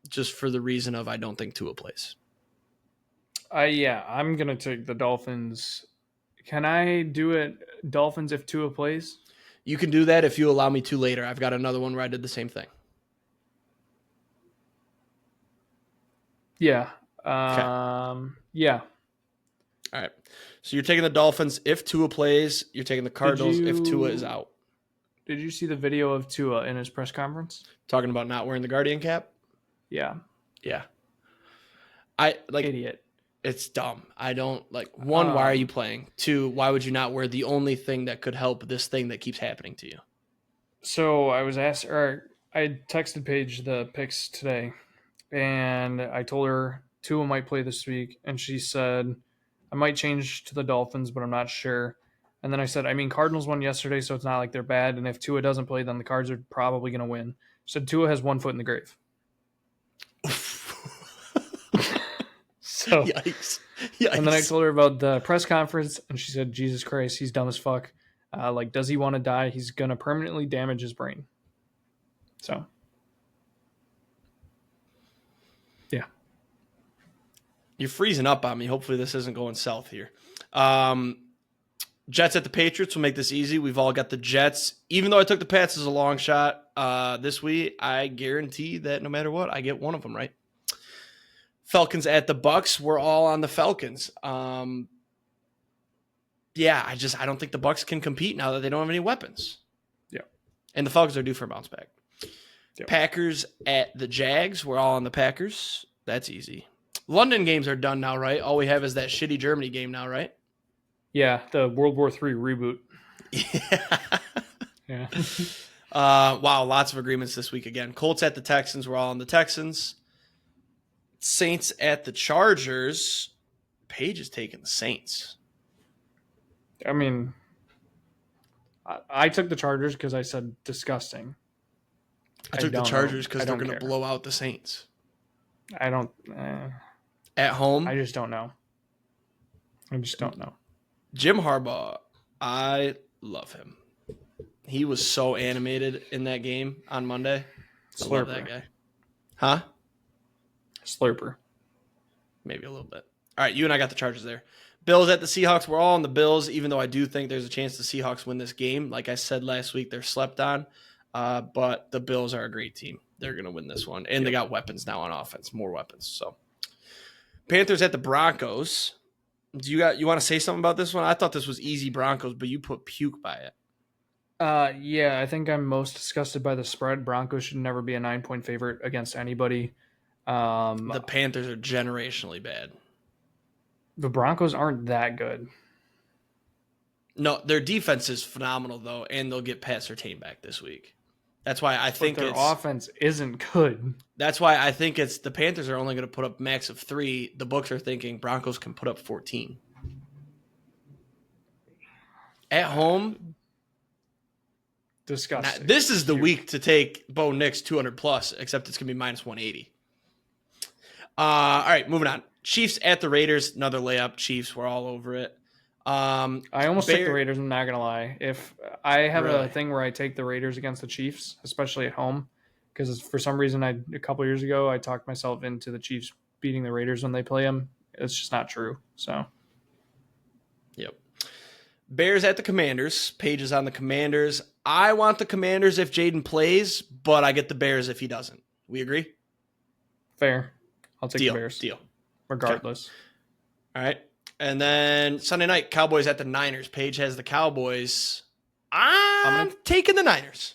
just for the reason of I don't think Tua plays. I'm going to take the Dolphins. Can I do it Dolphins if Tua plays? You can do that if you allow me to later. I've got another one where I did the same thing. Yeah. Yeah. All right. So you're taking the Dolphins if Tua plays. You're taking the Cardinals if Tua is out. Did you see the video of Tua in his press conference? Talking about not wearing the Guardian cap? Yeah. Yeah. Idiot. It's dumb. I don't one, why are you playing? 2, why would you not wear the only thing that could help this thing that keeps happening to you? So I was asked, or I texted Paige the picks today, and I told her Tua might play this week, and she said, I might change to the Dolphins, but I'm not sure. And then I said, Cardinals won yesterday, so it's not like they're bad, and if Tua doesn't play, then the Cards are probably going to win. She said Tua has 1 foot in the grave. So, Yikes. And then I told her about the press conference, and she said, Jesus Christ, he's dumb as fuck. Does he want to die? He's going to permanently damage his brain. So, yeah. You're freezing up on me. Hopefully this isn't going south here. Jets at the Patriots will make this easy. We've all got the Jets. Even though I took the Pats as a long shot this week, I guarantee that no matter what, I get one of them right. Falcons at the Bucks. We're all on the Falcons. I don't think the Bucks can compete now that they don't have any weapons. Yeah. And the Falcons are due for a bounce back. Yep. Packers at the Jags. We're all on the Packers. That's easy. London games are done now, right? All we have is that shitty Germany game now, right? Yeah, the World War III reboot. Yeah. Wow, lots of agreements this week again. Colts at the Texans. We're all on the Texans. Saints at the Chargers. Paige is taking the Saints. I took the Chargers because I said disgusting. I took the Chargers because they're going to blow out the Saints. I don't. At home? I just don't know. Jim Harbaugh, I love him. He was so animated in that game on Monday. I love that guy. Huh? Slurper. Maybe a little bit. All right, you and I got the Chargers there. Bills at the Seahawks. We're all on the Bills, even though I do think there's a chance the Seahawks win this game. Like I said last week, they're slept on. But the Bills are a great team. They're going to win this one. And they got weapons now on offense, more weapons. So Panthers at the Broncos. You want to say something about this one? I thought this was easy Broncos, but you put puke by it. Yeah, I think I'm most disgusted by the spread. Broncos should never be a 9-point favorite against anybody. The Panthers are generationally bad. The Broncos aren't that good. No, their defense is phenomenal, though, and they'll get Pat Surtain back this week. That's why I think their offense isn't good. That's why I think it's the Panthers are only going to put up max of 3. The books are thinking Broncos can put up 14. At home, disgusting. This is the week to take Bo Nix 200 plus, except it's going to be minus 180. All right, moving on. Chiefs at the Raiders, another layup. Chiefs, we're all over it. I almost take the Raiders. I'm not gonna lie. If I have Really? a thing where I take the Raiders against the Chiefs, especially at home, because for some reason a couple years ago I talked myself into the Chiefs beating the Raiders when they play them. It's just not true. So, yep. Bears at the Commanders. Paige is on the Commanders. I want the Commanders if Jaden plays, but I get the Bears if he doesn't. We agree? Fair. I'll take Deal. the Bears. Deal. Regardless. Okay. All right. And then Sunday night, Cowboys at the Niners. Paige has the Cowboys. I'm taking the Niners.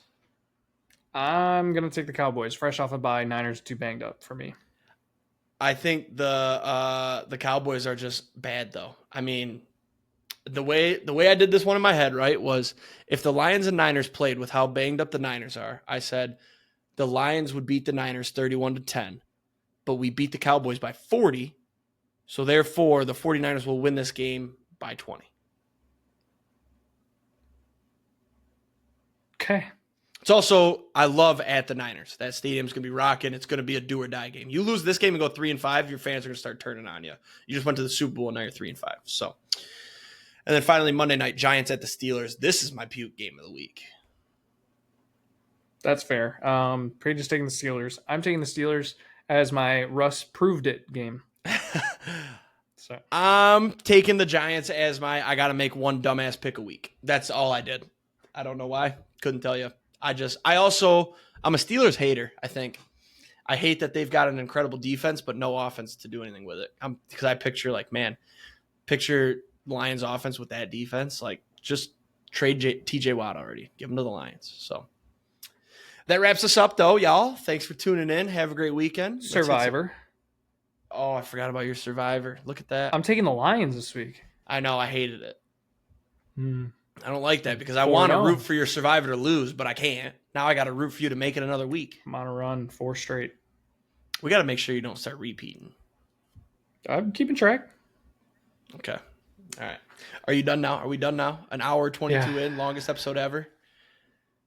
I'm going to take the Cowboys. Fresh off a bye, Niners too banged up for me. I think the Cowboys are just bad, though. I mean, the way I did this one in my head, right, was if the Lions and Niners played with how banged up the Niners are, I said the Lions would beat the Niners 31-10, but we beat the Cowboys by 40, so therefore the 49ers will win this game by 20. Okay. It's also, I love at the Niners. That stadium's going to be rocking. It's going to be a do or die game. You lose this game and go 3-5, your fans are going to start turning on you. You just went to the Super Bowl and now you're 3-5. So, and then finally Monday night, Giants at the Steelers. This is my puke game of the week. That's fair. Paige is taking the Steelers. I'm taking the Steelers as my Russ proved it game. So I'm taking the Giants as my I got to make one dumbass pick a week. That's all I did. I don't know why. Couldn't tell you. I'm a Steelers hater, I think. I hate that they've got an incredible defense, but no offense to do anything with it. Because I picture Lions offense with that defense. Like, just trade TJ Watt already. Give him to the Lions. So that wraps us up, though, y'all. Thanks for tuning in. Have a great weekend. Survivor. Oh, I forgot about your Survivor. Look at that. I'm taking the Lions this week. I know. I hated it. I don't like that because I want to root for your Survivor to lose, but I can't. Now I got to root for you to make it another week. I'm on a run, 4 straight. We got to make sure you don't start repeating. I'm keeping track. Okay. All right. Are you done now? Are we done now? An hour 22 in, longest episode ever.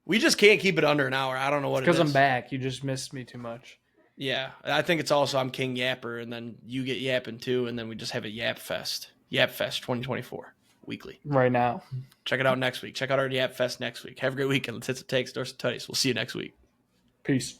We just can't keep it under an hour. I don't know what it is. Because I'm back. You just missed me too much. Yeah. I think it's also I'm King Yapper, and then you get yapping too, and then we just have a Yap Fest. Yap Fest 2024. Weekly. Right now. Check it out next week. Check out our Yap Fest next week. Have a great weekend. Let's hit some takes, door some Tuddies. We'll see you next week. Peace.